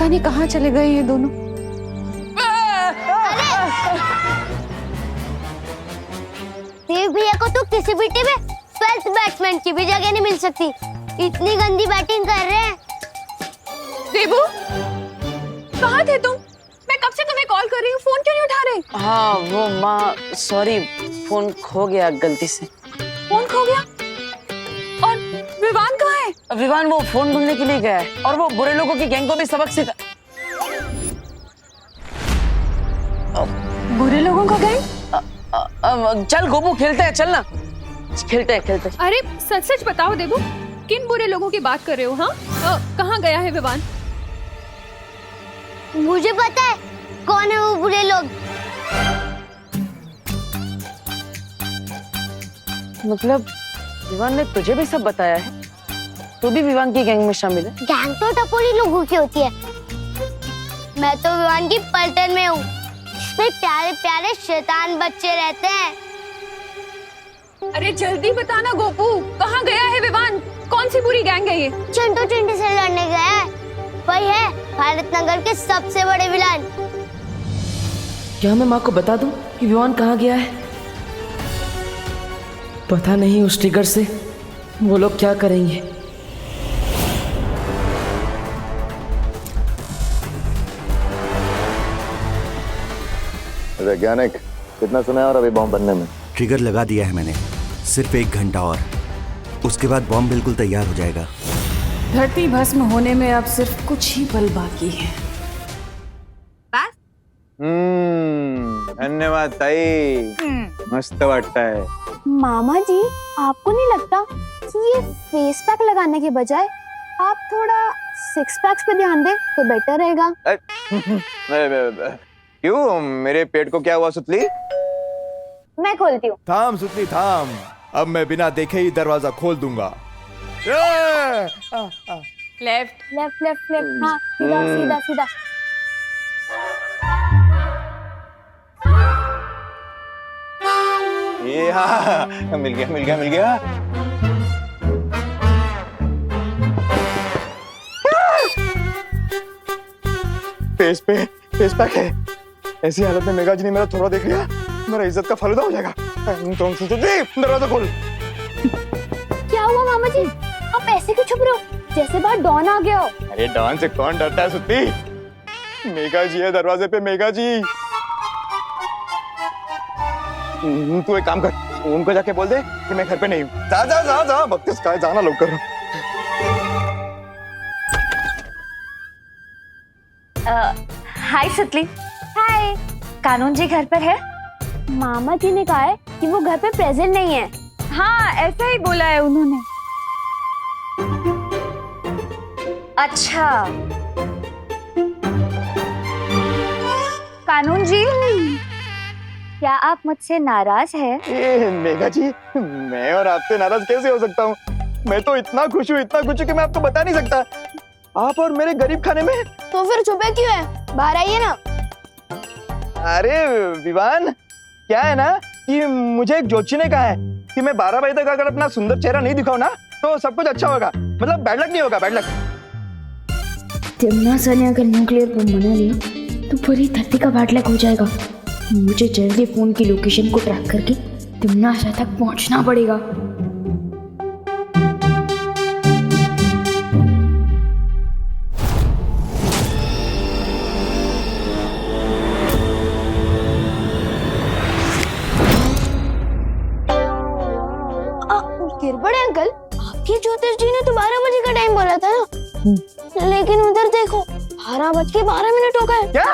पता नहीं कहाँ चले गए ये दोनों। देव भैया को तो किसी भी टीम में 12th बैट्समैन की भी जगह नहीं मिल सकती, इतनी गंदी बैटिंग कर रहे हैं। देबू, कहाँ थे तुम? मैं कब से तुम्हें कॉल कर रही हूँ, फोन क्यों नहीं उठा रहे? हाँ वो माँ, सॉरी, फोन खो गया गलती से। फोन खो गया? और विवान कहाँ है? विवान वो फोन ढूंढने के लिए गया है और वो बुरे लोगों की गैंग को भी सबक सिखा। बुरे लोगों का गैंग? चल गोपू, खेलते हैं, चल ना, खेलते हैं। अरे सच सच बताओ देबू, किन बुरे लोगों की बात कर रहे हो? हाँ, कहाँ गया है विवान? मुझे पता है कौन है वो बुरे लोग। मतलब विवान ने तुझे भी सब बताया है? तू भी विवान की गैंग में शामिल है? गैंग तो टपोरी लोगों की होती है, मैं तो विवान की पलटन में हूँ। इसमें प्यारे प्यारे शैतान बच्चे रहते हैं। अरे जल्दी बताना गोपू, कहाँ गया है विवान? कौन सी बुरी गैंग है ये? चिंटू चिंटी से लड़ने गया है, वही है भारत नगर के सबसे बड़े विलन। क्या मैं माँ को बता दूं कि विवान कहाँ गया है? पता नहीं उस ट्रिगर से वो लोग क्या करेंगे। वैज्ञानिक, कितना समय और अभी बॉम्ब बनने में? ट्रिगर लगा दिया है मैंने, सिर्फ 1 घंटा और उसके बाद बॉम्ब बिल्कुल तैयार हो जाएगा। धरती भस्म होने में अब सिर्फ कुछ ही पल बाकी है। धन्यवाद ताई, मस्त वाटतंय। मामा जी, आपको नहीं लगता कि ये फेस पैक लगाने के बजाय आप थोड़ा 6 पैक्स पे ध्यान दें तो बेटर रहेगा? क्यों, मेरे पेट को क्या हुआ सुतली? मैं खोलती हूँ। थाम सुतली थाम, अब मैं बिना देखे ही दरवाजा खोल दूंगा। लेफ्ट लेफ्ट लेफ्ट लेफ्ट, हाँ सीधा सीधा सीधा। ये हाँ, मिल गया। फेस पैक है। ऐसी हालत में मेघा जी ने मेरा थोड़ा देख लिया, मेरा इज्जत का फालूदा हो जाएगा। दरवाजा खोल। क्या हुआ मामा जी, आप ऐसे क्यों छुप रहे हो, जैसे बाहर डॉन आ गया हो? अरे डॉन से कौन डरता है सुत्ती? मेघा जी है दरवाजे पे, मेघा जी। तू एक काम कर, उनको जाके बोल दे कि मैं घर पे नहीं हूँ। जा बत्तीस का जाना लोग कर। हाय सुतली। हाय। कानून जी घर पर है? मामा जी ने कहा है कि वो घर पे प्रेजेंट नहीं है। हाँ, ऐसा ही बोला है उन्होंने। अच्छा, कानून जी, क्या आप मुझसे नाराज हैं? मेघा जी, मैं और आपसे नाराज कैसे हो सकता हूँ? मैं तो इतना खुश हूँ कि मैं आपको बता नहीं सकता। आप और मेरे गरीब खाने में। तो फिर छुपे क्यों है? बाहर आइए ना। अरे विवान, क्या है ना कि मुझे एक जोशी ने कहा है कि मैं 12 बजे तक अगर अपना सुंदर चेहरा नहीं दिखाऊं ना तो सब कुछ अच्छा होगा, मतलब बैड लक नहीं होगा, बैड लक। तिमना सर ने अगर न्यूक्लियर बम बना लिया तो पूरी धरती का बैड लक हो जाएगा। मुझे जल्दी फोन की लोकेशन को ट्रैक करके तिमना सर तक पहुंचना पड़ेगा। गिरबड़े अंकल, आपके ज्योतिष जी ने तो 12 बजे का टाइम बोला था ना, लेकिन उधर देखो 12:12 हो गए। क्या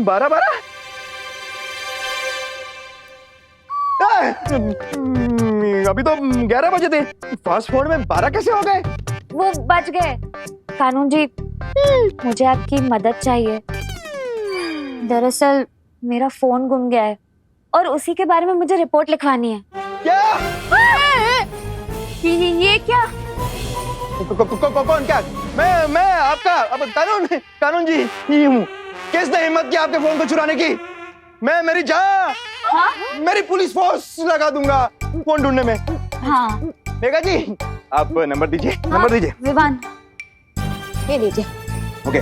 12? अभी तो 11 बजे थे, फास्ट फॉरवर्ड में 12 कैसे हो गए? वो बच गए। कानून जी, मुझे आपकी मदद चाहिए। दरअसल मेरा फोन गुम गया है और उसी के बारे में मुझे रिपोर्ट लिखवानी है। क्या? ये क्या? कौन क्या? मैं आपका अब कानून जी ही हूँ। किसने हिम्मत की आपके फोन को चुराने की? मैं मेरी जान, मेरी पुलिस फोर्स लगा दूंगा फोन ढूंढने में। हाँ। मेघा जी, आप नंबर दीजिए, नंबर दीजिए। विवान, ये लीजिए। ओके,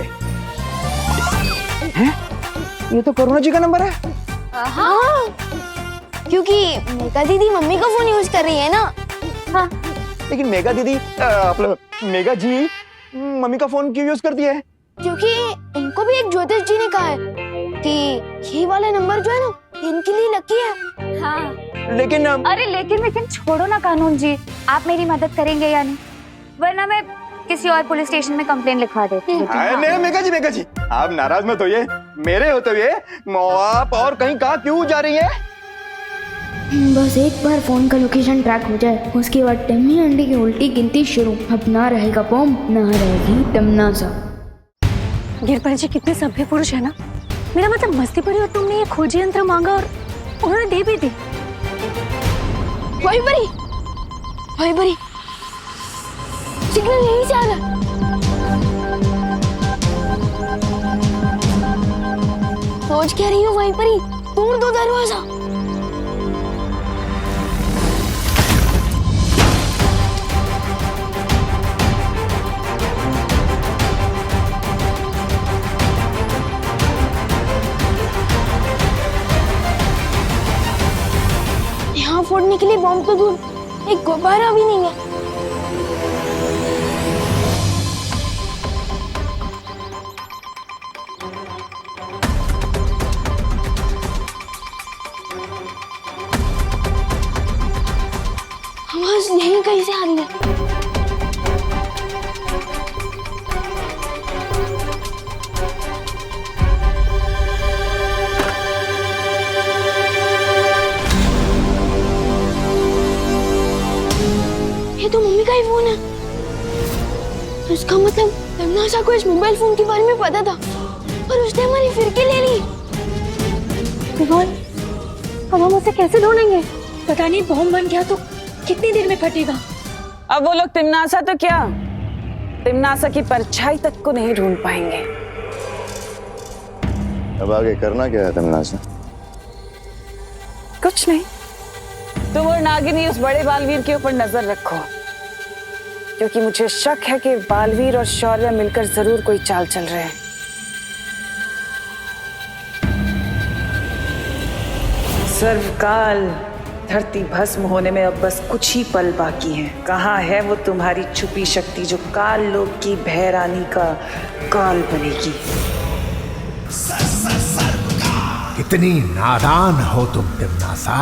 हैं? ये तो करुणा जी का नंबर है। हाँ, क्योंकि मेघा दीदी मम्मी का फोन यूज कर रही है ना। हाँ, लेकिन मेघा दीदी मेघा जी मम्मी का फोन क्यों यूज करती है? क्योंकि इनको भी एक ज्योतिष जी ने कहा है कि ये वाला नंबर जो है ना इनके लिए लकी है। हाँ। लेकिन अरे लेकिन छोड़ो ना कानून जी, आप मेरी मदद करेंगे या नहीं? वरना मैं किसी और पुलिस स्टेशन में कंप्लेन लिखवा देती हूँ। नहीं मेघा जी आप नाराज मत होइए। मेरे होते हुए आप और कहीं कहाँ क्यों जा रही है? बस एक बार फोन का लोकेशन ट्रैक हो जाए, उसके बाद टम्मी अंडी की उल्टी गिनती शुरू। अब ना रहेगा बॉम्ब, ना रहेगी तमन्ना। गिरपाल जी कितने सभ्य पुरुष है ना। मेरा मतलब मस्ती पड़ी और तुमने ये खोजी यंत्र मांगा और उन्होंने दे भी दी। वही बड़ी सिग्नल यहीं से आ रहा। सोच क्या रही हो वहीं पर ही? तोड़ दो दरवाजा। यहाँ फोड़ने के लिए बॉम्ब तो दूर, एक गुब्बारा भी नहीं है। आवाज यहीं कहीं से आ रही है। ये तो मम्मी का ही फोन है। इसका मतलब तमन्ना को इस मोबाइल फोन के बारे में पता था और उसने हमारी फिरकी ले ली। अब हम उसे कैसे ढूंढेंगे? पता नहीं बॉम्ब बन गया तो कितनी देर में फटेगा। अब वो लोग तिमनासा तो क्या, तिमनासा की परछाई तक को नहीं ढूंढ पाएंगे। अब आगे करना क्या है तमन्ना? कुछ नहीं, तुम और नागिनी उस बड़े बालवीर के ऊपर नजर रखो, क्योंकि मुझे शक है कि बालवीर और शौर्य मिलकर जरूर कोई चाल चल रहे हैं। सर्वकाल धरती भस्म होने में अब बस कुछ ही पल बाकी हैं। कहाँ है वो तुम्हारी छुपी शक्ति जो काल लोक की भैरानी का काल बनेगी? कितनी नादान हो तुम तिमनासा।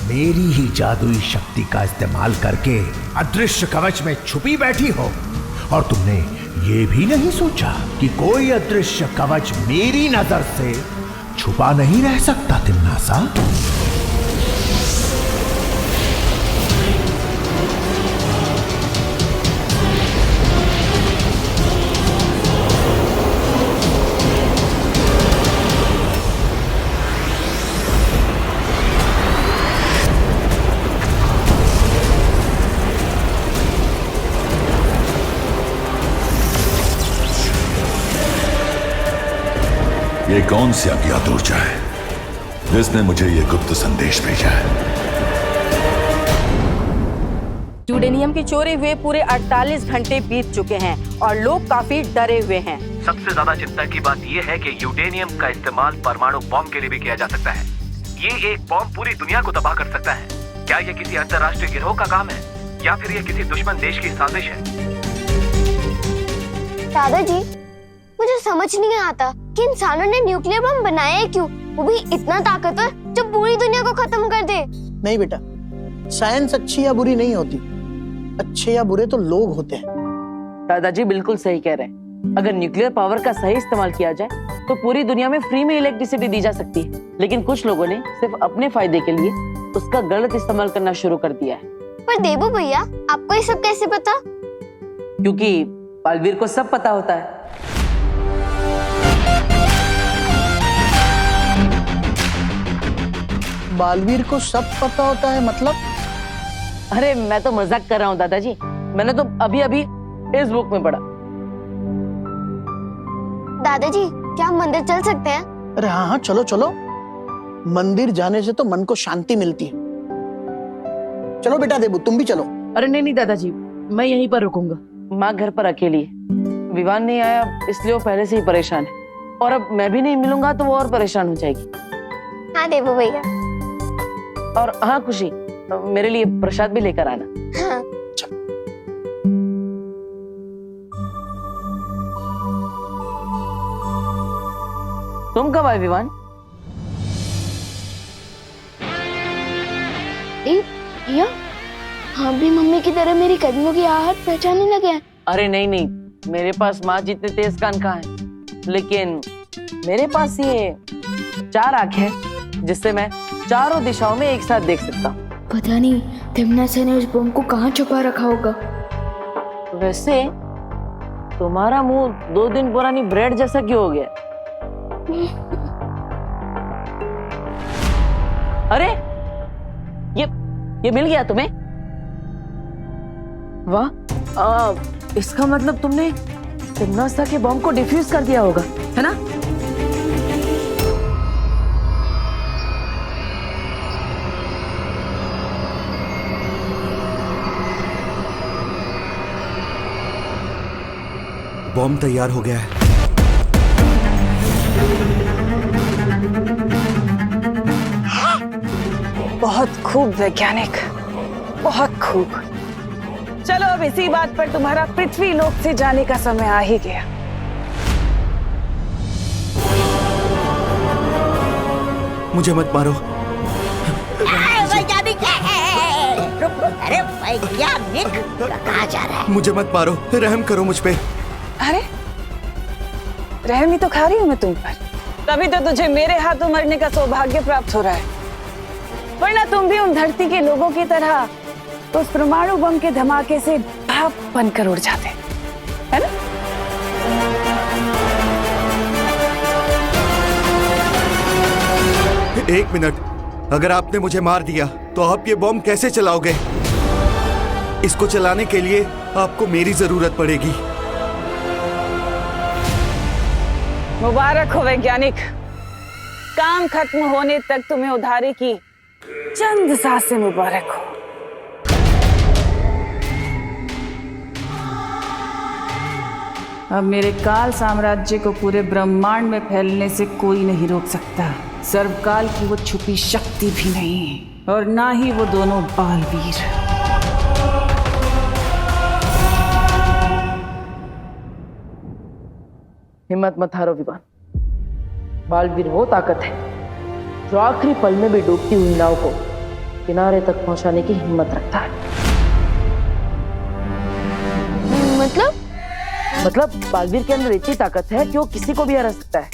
मेरी ही जादुई शक्ति का इस्तेमाल करके अदृश्य कवच में छुपी बैठी हो और तुमने ये भी नहीं सोचा कि कोई अदृश्य कवच मेरी नजर से छुपा नहीं रह सकता तिमनासा। ये कौन सी अज्ञात ऊर्जा है जिसने मुझे ये गुप्त संदेश भेजा है? यूरेनियम की चोरी हुए पूरे 48 घंटे बीत चुके हैं और लोग काफी डरे हुए हैं। सबसे ज्यादा चिंता की बात यह है कि यूरेनियम का इस्तेमाल परमाणु बॉम्ब के लिए भी किया जा सकता है। ये एक बॉम्ब पूरी दुनिया को तबाह कर सकता है। क्या ये किसी अंतर्राष्ट्रीय गिरोह का काम है या फिर ये किसी दुश्मन देश की साजिश है? दादाजी, मुझे समझ नहीं आता कि इंसानों ने न्यूक्लियर बम बनाया है क्यों, वो भी इतना ताकतवर जो पूरी दुनिया को खत्म कर दे। नहीं बेटा, साइंस अच्छी या बुरी नहीं होती, अच्छे या बुरे तो लोग होते हैं। दादाजी बिल्कुल सही कह रहे हैं। अगर न्यूक्लियर पावर का सही इस्तेमाल किया जाए तो पूरी दुनिया में फ्री में इलेक्ट्रिसिटी दी जा सकती है, लेकिन कुछ लोगों ने सिर्फ अपने फायदे के लिए उसका गलत इस्तेमाल करना शुरू कर दिया है। पर देबू भैया, आपको ये सब कैसे पता? क्योंकि बालवीर को सब पता होता है। बालवीर को सब पता होता है मतलब? अरे मैं तो मजाक कर रहा हूँ दादाजी, मैंने तो अभी अभी इस बुक में पढ़ा। दादाजी, क्या हम मंदिर चल सकते हैं? अरे हाँ हाँ, चलो चलो। मंदिर जाने से तो मन को शांति मिलती है। चलो बेटा देबू, तुम भी चलो। अरे नहीं नहीं दादाजी, मैं यहीं पर रुकूंगा। माँ घर पर अकेली है, विवान नहीं आया इसलिए वो पहले से ही परेशान है। और अब मैं भी नहीं मिलूंगा तो वो और परेशान हो जाएगी। हाँ देवू भैया। और हाँ खुशी, मेरे लिए प्रसाद भी लेकर आना। हाँ। तुम कब आए विवान? भैया, हाँ भी मम्मी की तरह मेरी कदमों की आहट पहचानने लगे हैं। अरे नहीं नहीं, मेरे पास माँ जितने तेज कान कहाँ है, लेकिन मेरे पास ये 4 आंखें हैं जिससे मैं चारों दिशाओं में एक साथ देख सकता हूँ। पता नहीं तिमनासा ने उस बम को कहाँ छुपा रखा होगा। वैसे तुम्हारा मुंह 2 दिन पुरानी ब्रेड जैसा क्यों हो गया? अरे ये मिल गया तुम्हें? वाह, इसका मतलब तुमने तिमनासा के बॉम्ब को डिफ्यूज कर दिया होगा, है ना? बॉम्ब तैयार हो गया है। बहुत खूब वैज्ञानिक, बहुत खूब। चलो अब इसी बात पर तुम्हारा पृथ्वी लोक से जाने का समय आ ही गया। मुझे मत मारो। वैज्ञानिक, अरे वैज्ञानिक कहाँ जा रहा है? मुझे मत मारो, रहम करो मुझ पे। अरे रहम ही तो खा रही हूँ मैं तुम पर, तभी तो तुझे मेरे हाथों मरने का सौभाग्य प्राप्त हो रहा है। वरना तुम भी उन धरती के लोगों की तरह उस परमाणु बम के धमाके से भाप बनकर उड़ जाते, है ना? एक मिनट, अगर आपने मुझे मार दिया तो आप ये बॉम्ब कैसे चलाओगे? इसको चलाने के लिए आपको मेरी जरूरत पड़ेगी। मुबारक हो वैज्ञानिक, काम खत्म होने तक तुम्हें उधारी की चंद सांसें मुबारक हो। अब मेरे काल साम्राज्य को पूरे ब्रह्मांड में फैलने से कोई नहीं रोक सकता। सर्वकाल की वो छुपी शक्ति भी नहीं, और ना ही वो दोनों बालवीर। हिम्मत मत हारो विवान। बालवीर वो ताकत है जो आखिरी पल में भी डूबती हुई नाव को किनारे तक पहुंचाने की हिम्मत रखता है। मतलब बालवीर के अंदर इतनी ताकत है कि वो किसी को भी हरा सकता है।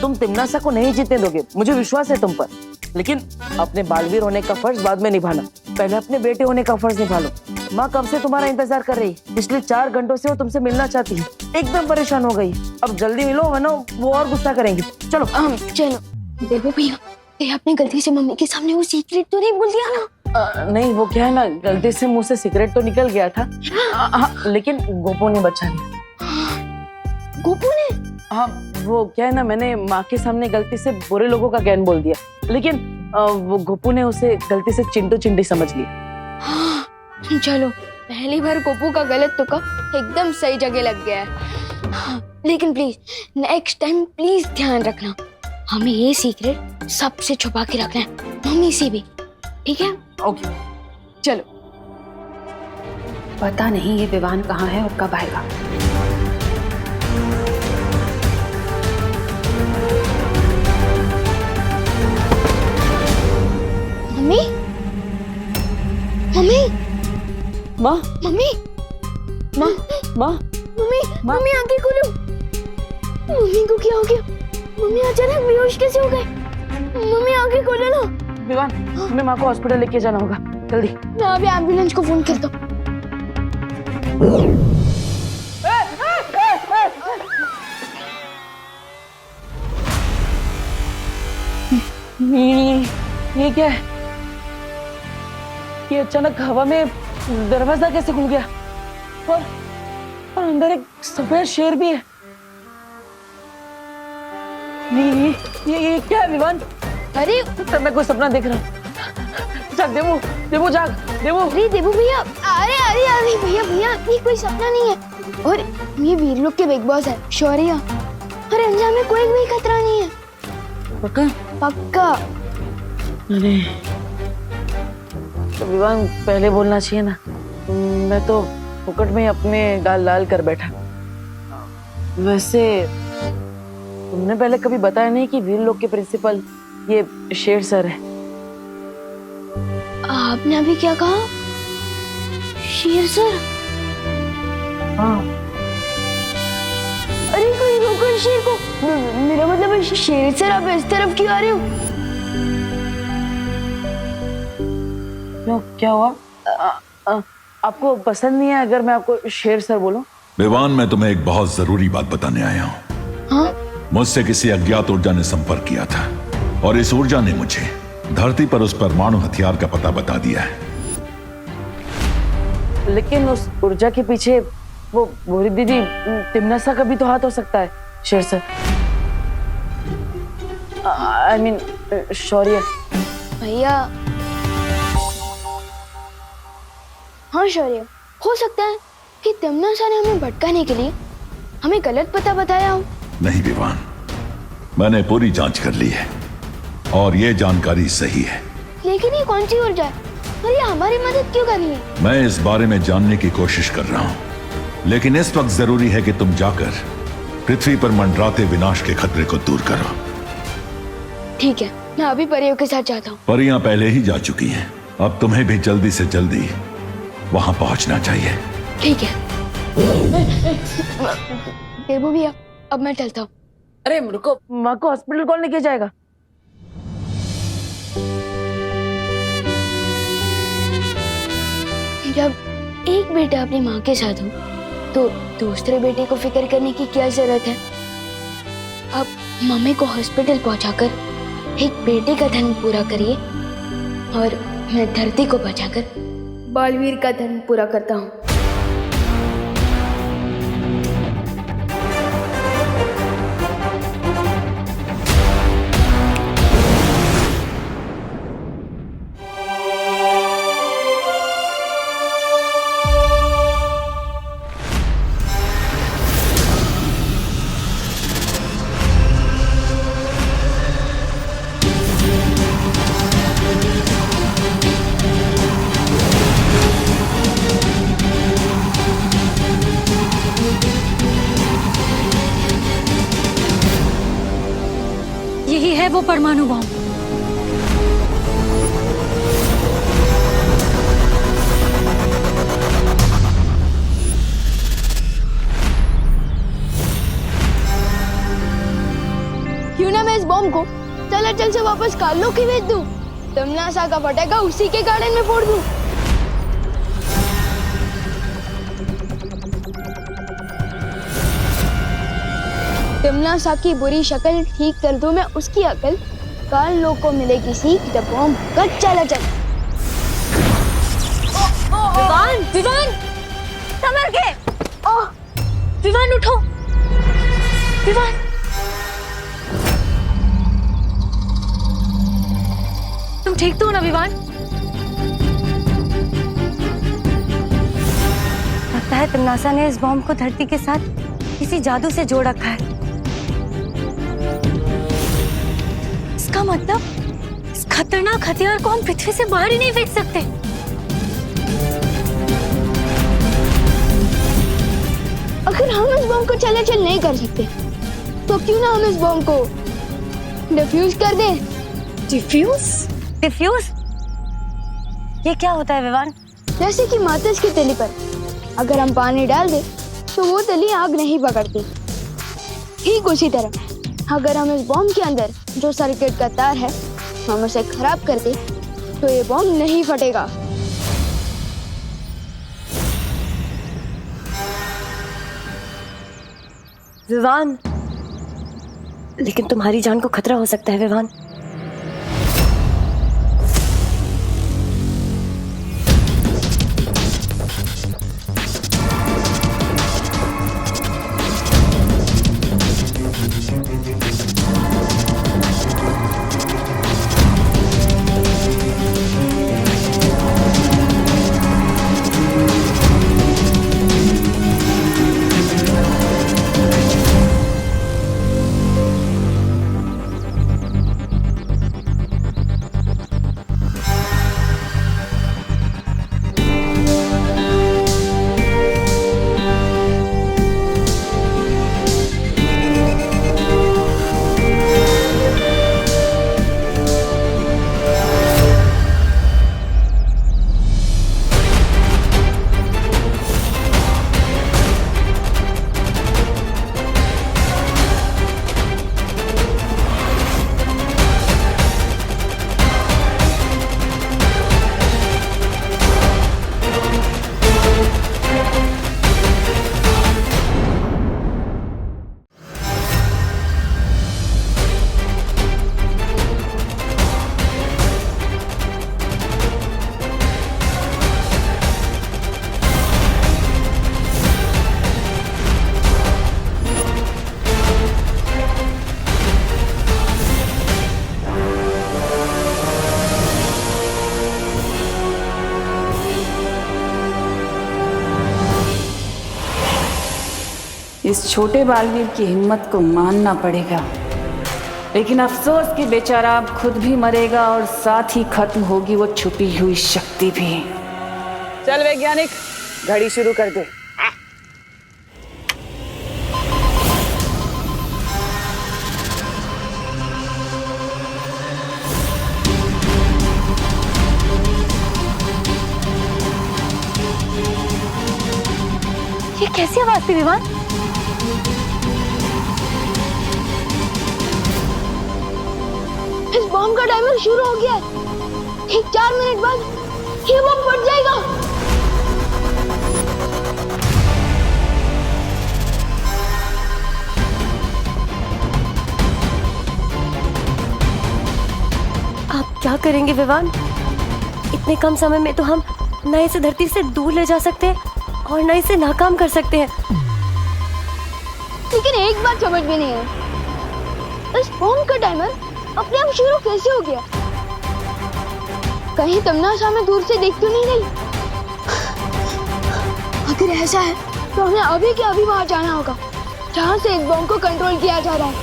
तुम तिमनासा को नहीं जीतने दोगे, मुझे विश्वास है तुम पर। लेकिन अपने बालवीर होने का फर्ज बाद में निभाना, पहले अपने बेटे होने का फर्ज निभा लो। माँ कब से तुम्हारा इंतजार कर रही, पिछले 4 घंटों से वो तुमसे मिलना चाहती है, एकदम परेशान हो गई। अब जल्दी मिलो वरना वो और गुस्सा करेंगी। चलो चलो। देखो भैया, ये आपने गलती से मम्मी के सामने वो सीक्रेट तो नहीं बोल दिया ना? नहीं, वो क्या है ना, गलती से मुंह से सिगरेट तो निकल गया था। लेकिन गोपू ने बचा लिया। गोपू ने? हाँ, वो क्या है ना, मैंने माँ के सामने गलती से बुरे लोगों का ज्ञान बोल दिया, लेकिन वो गोपू ने उसे गलती से चिंटू चिंटी समझ लिया। चलो, पहली बार गोपू का गलत तुक्का एकदम सही जगह लग गया है। लेकिन प्लीज नेक्स्ट टाइम प्लीज ध्यान रखना, हमें ये सीक्रेट सबसे छुपा के रखना है, मम्मी से भी, ठीक है? ओके चलो। पता नहीं ये विवान कहाँ है और कब आएगा। मम्मी, मम्मी, माँ, मम्मी, माँ, माँ, मम्मी, मम्मी आंखें खोलो। मम्मी को क्या हो गया? मम्मी अचानक बेहोश कैसे हो गए? मम्मी आंखें खोलो ना। विवान, हमें माँ को हॉस्पिटल लेके जाना होगा, जल्दी। मैं अभी एम्बुलेंस को फोन करता हूँ। ये क्या है? ये अचानक हवा में दरवाजा कैसे खुल गया? और अंदर एक सफेद शेर भी है। ये क्या है विवान? अरे मैं कोई सपना देख रहा हूँ। जाग देवू, देवू जाग, देवू। अरे देवू भैया, अरे अरे अरे भैया भैया, ये कोई सपना नहीं है, और ये वीरलोक के बिग बॉस है शौर्या। और अंजाम में कोई भी खतरा नहीं है। पक्का? पक्का। अरे तो विवान पहले बोलना चाहिए ना, मैं तो फुकट में ही अपने गाल लाल कर बैठा। वैसे तुमने पहले कभी बताया नहीं कि वीर लोक के प्रिंसिपल ये शेर सर है। आपने अभी क्या कहा? शेर सर? हाँ। अरे कोई रोको शेर को। मेरा मतलब शेर सर, आप इस तरफ क्यों आ रहे हो? क्यों, क्या हुआ? आपको पसंद नहीं है अगर मैं आपको शेर सर बोलूं? विवान, मैं तुम्हें एक बहुत जरूरी बात बताने आया हूँ। हाँ? मुझसे किसी अज्ञात ऊर्जा ने संपर्क किया था और इस ऊर्जा ने मुझे धरती पर उस परमाणु हथियार का पता बता दिया है। लेकिन उस ऊर्जा के पीछे वो भूरी दीदी तिमनसा का भी तो हाथ हो सकता है शेर सर। आई मीन शौर्य। भैया हाँ शौर्य, हो सकता है कि तिमनसा ने हमें भटकाने के लिए हमें गलत पता बताया हो। नहीं विवान, मैंने पूरी जांच कर ली है और ये जानकारी सही है। लेकिन ये कौन सी ऊर्जा है और ये हमारी मदद क्यों कर रही है? मैं इस बारे में जानने की कोशिश कर रहा हूँ, लेकिन इस वक्त जरूरी है कि तुम जाकर पृथ्वी पर मंडराते विनाश के खतरे को दूर करो। ठीक है, मैं अभी परियों के साथ जाता हूँ। परियां पहले ही जा चुकी हैं, अब तुम्हें भी जल्दी से जल्दी वहां पहुंचना चाहिए। ठीक है। देबू भैया, अब मैं चलता हूँ। अरे रुको, माँ को हॉस्पिटल कौन लेके जाएगा? जब एक बेटा अपनी माँ के साथ हो तो दूसरे बेटे को फिक्र करने की क्या जरूरत है? अब मम्मी को हॉस्पिटल पहुंचाकर एक बेटे का धर्म पूरा करिए और मैं धरती को बचाकर बालवीर का धर्म पूरा करता हूँ। यही है वो परमाणु बम। क्यों ना मैं इस बॉम्ब को चल से वापस कार्लो की भेज दूं? तिमनासा का पटाखा उसी के गार्डन में फोड़ दूं। तिमनासा की बुरी शक्ल ठीक कर दूं मैं उसकी अकल। कार्लो को मिलेगी सीख जब बॉम्ब कट चला चल। विवान, विवान, संभल के। विवान उठो। विवान, तुम ठीक तो हो ना विवान? लगता है तिमनासा ने इस बॉम्ब को धरती के साथ किसी जादू से जोड़ रखा है। इसका मतलब इस खतरनाक हथियार को हम पृथ्वी से बाहर ही नहीं फेंक सकते। अगर हम इस बॉम्ब को चलाचल नहीं कर सकते तो क्यों ना हम इस बॉम्ब को डिफ्यूज कर दें? डिफ्यूज? डिफ्यूज? ये क्या होता है विवान? जैसे कि माचिस की तिली पर अगर हम पानी डाल दें तो वो तिली आग नहीं पकड़ती, ठीक उसी तरह अगर हम इस बॉम्ब के अंदर जो सर्किट का तार है हम उसे खराब कर दें तो ये बॉम्ब नहीं फटेगा। विवान, लेकिन तुम्हारी जान को खतरा हो सकता है विवान। इस छोटे बालवीर की हिम्मत को मानना पड़ेगा, लेकिन अफसोस कि बेचारा अब खुद भी मरेगा और साथ ही खत्म होगी वो छुपी हुई शक्ति भी। चल वैज्ञानिक, घड़ी शुरू कर दे। ये कैसी आवाज थी विवान? इस बॉम्ब का टाइमर शुरू हो गया है। ठीक 4 मिनट बाद ये बॉम्ब फट जाएगा। आप क्या करेंगे विवान? इतने कम समय में तो हम न इसे धरती से दूर ले जा सकते हैं और न इसे नाकाम कर सकते हैं। लेकिन एक बात समझ में नहीं है, इस बॉम्ब का टाइमर अपने आप शुरू कैसे हो गया? कहीं तमन्ना हमें दूर से देख तो नहीं रही? अगर ऐसा है तो हमें अभी के अभी वहां जाना होगा जहां से इस बॉम्ब को कंट्रोल किया जा रहा है।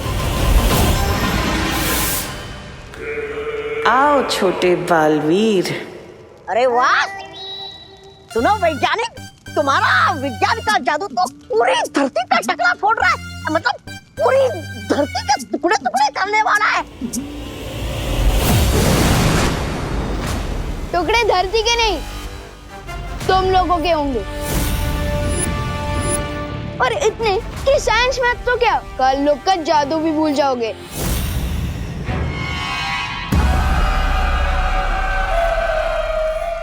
आओ छोटे बालवीर। अरे वाह, सुनो वैज्ञानिक, तुम्हारा विज्ञान का जादू तो पूरी धरती का टकरा फोड़ रहा है, मतलब पूरी धरती के टुकड़े टुकड़े करने वाला है। टुकड़े धरती के नहीं, तुम लोगों के होंगे। और इतने कि साइंस मैथ तो क्या, कल लोग का जादू भी भूल जाओगे।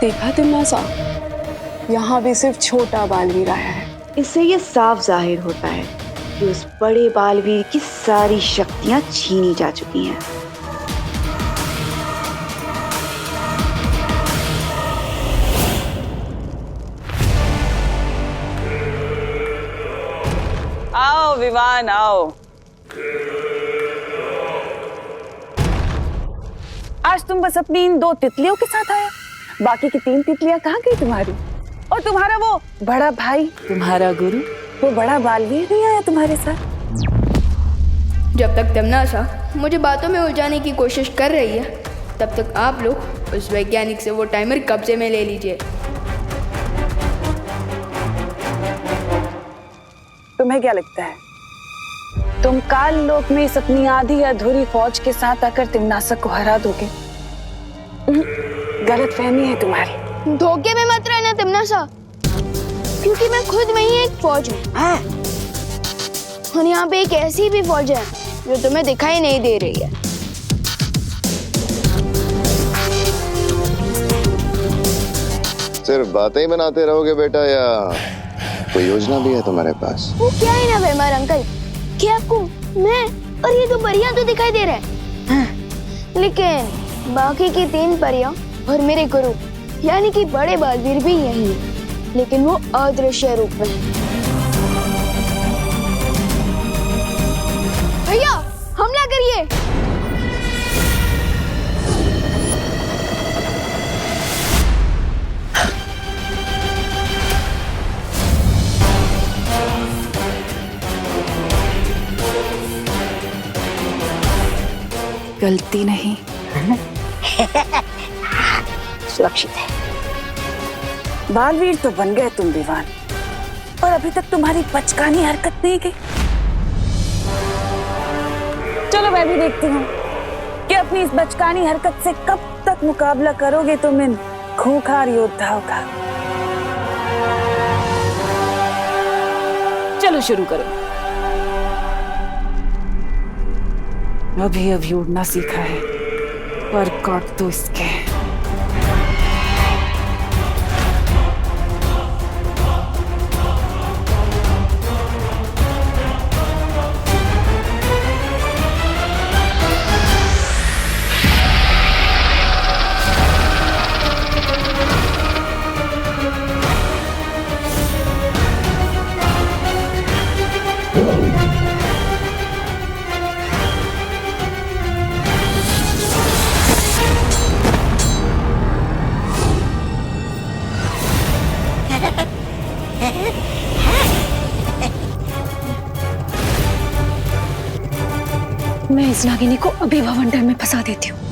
देखा तुमने सा, यहाँ भी सिर्फ छोटा बालवीर आया है। इससे ये साफ जाहिर होता है कि उस बड़े बालवीर की सारी शक्तियां छीनी जा चुकी हैं। आओ विवान, आओ। आज तुम बस अपनी इन 2 तितलियों के साथ आए, बाकी की 3 तितलियां कहाँ गई तुम्हारी? और तुम्हारा वो बड़ा भाई, तुम्हारा गुरु, वो बड़ा बालवीर नहीं आया तुम्हारे साथ? जब तक तमन्ना मुझे बातों में उलझाने की कोशिश कर रही है, तब तक आप लोग उस वैज्ञानिक से वो टाइमर कब्जे में ले लीजिए। तुम्हें क्या लगता है तुम काल लोक में इस अपनी आधी अधूरी फौज के साथ आकर तिमनासा को हरा दोगे? गलत फहमी है तुम्हारी। धोखे में मत रहना तमन्ना, क्योंकि मैं खुद में ही एक फौज हूँ। और यहाँ पे एक ऐसी भी फौज है जो तुम्हें दिखाई नहीं दे रही है। सिर्फ बातें ही बनाते रहोगे बेटा, या कोई योजना भी है तुम्हारे पास? वो क्या है ना बेमार अंकल, कि आपको मैं और ये 2 परियां तो दिखाई दे रहे हैं, लेकिन बाकी की 3 परियां और मेरे गुरु यानी कि बड़े बालवीर भी यही है, लेकिन वो अदृश्य रूप में। भैया हमला करिए। गलती नहीं, सुरक्षित है। बालवीर तो बन गए तुम विवान, और अभी तक तुम्हारी बचकानी हरकत नहीं की। चलो मैं भी देखती हूँ कि अपनी इस बचकानी हरकत से कब तक मुकाबला करोगे तुम इन खूंखार योद्धाओं का। चलो शुरू करो। अभी उड़ना सीखा है, पर काट दो इसके। मैं इस नागिनी को अभी भवंडर में फंसा देती हूँ।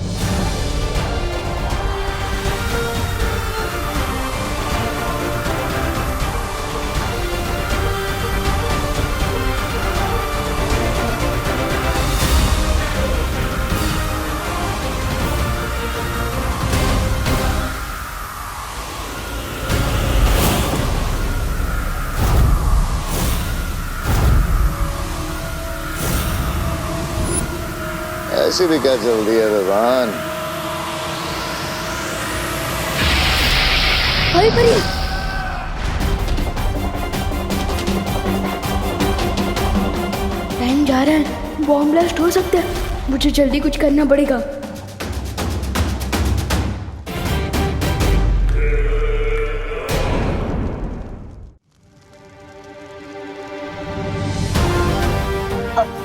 ऐसी भी क्या चल रही है विवान? हरी परी टाइम जा रहा है, बॉम्ब ब्लास्ट हो सकता है, मुझे जल्दी कुछ करना पड़ेगा।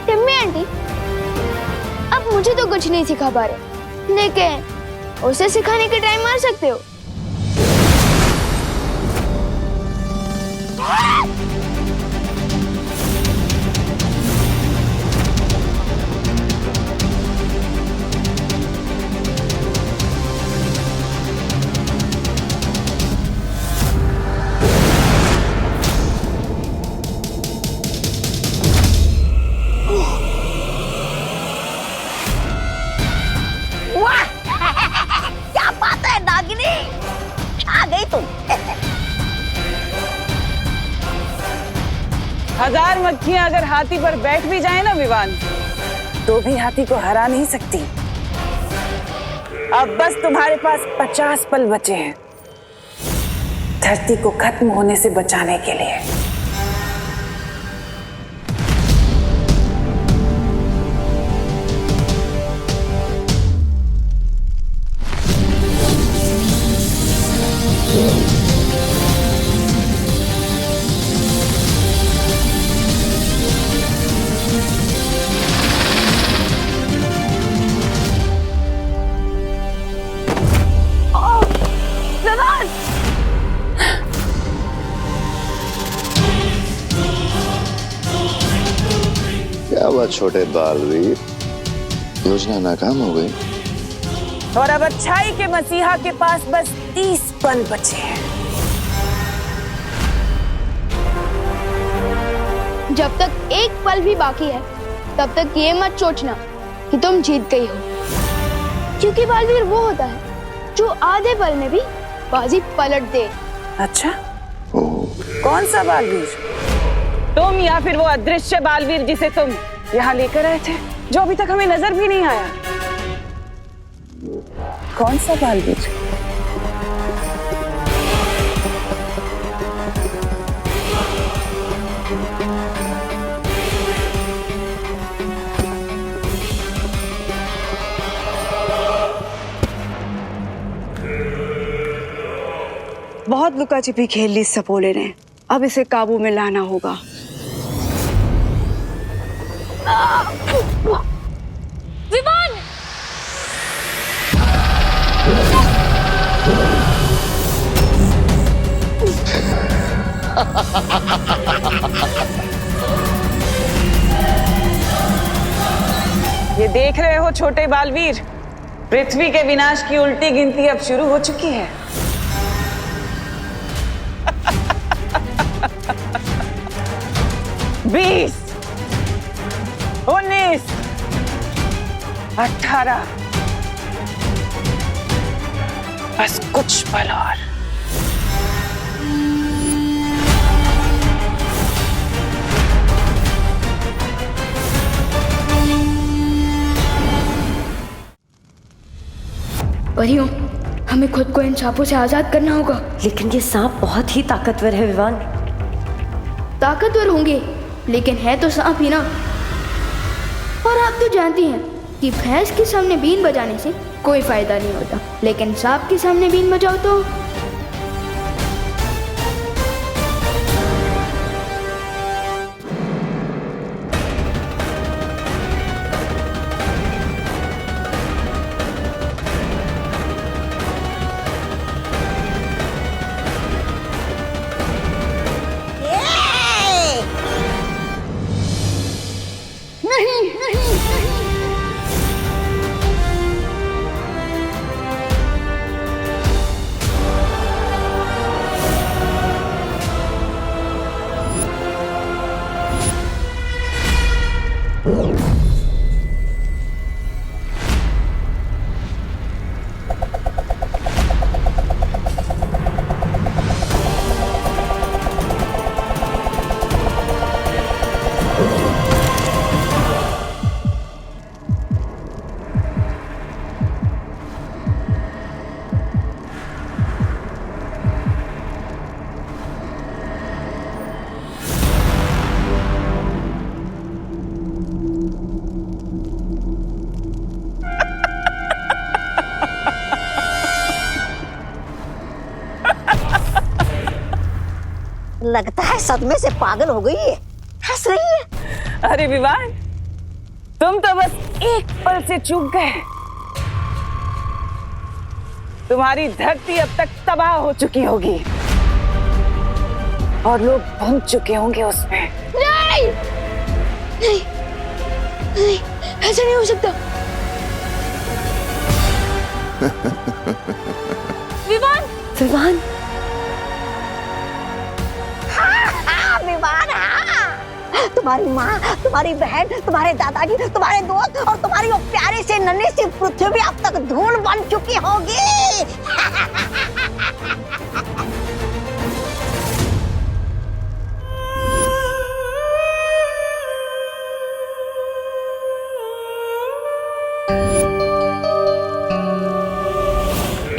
टिम्मी आंटी, अब मुझे तो कुछ नहीं सिखा पा रहे, लेकिन उसे सिखाने के टाइम मार सकते हो। क्या बात है नागिनी, आ गई तुम। हजार मक्खियां अगर हाथी पर बैठ भी जाए ना विवान, तो भी हाथी को हरा नहीं सकती। अब बस तुम्हारे पास 50 पल बचे हैं धरती को खत्म होने से बचाने के लिए। क्या हुआ छोटे बालवीर, योजना नाकाम हो गई? और अब अच्छाई के मसीहा के पास बस 30 पल बचे हैं। जब तक एक पल भी बाकी है, तब तक ये मत सोचना कि तुम जीत गई हो, क्योंकि बालवीर वो होता है जो आधे पल में भी बाजी पलट दे। अच्छा, कौन सा बालवीर? तुम या फिर वो अदृश्य बालवीर जिसे तुम यहाँ लेकर आए थे, जो अभी तक हमें नजर भी नहीं आया? कौन सा बालवीर? बहुत लुका छिपी खेल ली सपोले ने, अब इसे काबू में लाना होगा। विमान! ये देख रहे हो छोटे बालवीर, पृथ्वी के विनाश की उल्टी गिनती अब शुरू हो चुकी है। 20, 19, 18, बस कुछ पल और। परियों, हमें खुद को इन सांपों से आजाद करना होगा। लेकिन ये सांप बहुत ही ताकतवर है विवान। ताकतवर होंगे, लेकिन है तो सांप ही ना। और आप तो जानती हैं कि भैंस के सामने बीन बजाने से कोई फायदा नहीं होता, लेकिन सांप के सामने बीन बजाओ तो। नहीं नहीं नहीं, लगता है सदमे से पागल हो गई है, हंस रही है। अरे विवान, तुम तो बस एक पल से चूक गए। तुम्हारी धरती अब तक तबाह हो चुकी होगी और लोग बन चुके होंगे उसमें। नहीं नहीं नहीं, ऐसा नहीं हो सकता। विवान विवान हाँ, विवान, हाँ। तुम्हारी माँ, तुम्हारी बहन, तुम्हारे दादाजी, तुम्हारे दोस्त और तुम्हारी वो प्यारी सी नन्ही सी पृथ्वी अब तक धूल बन चुकी होगी।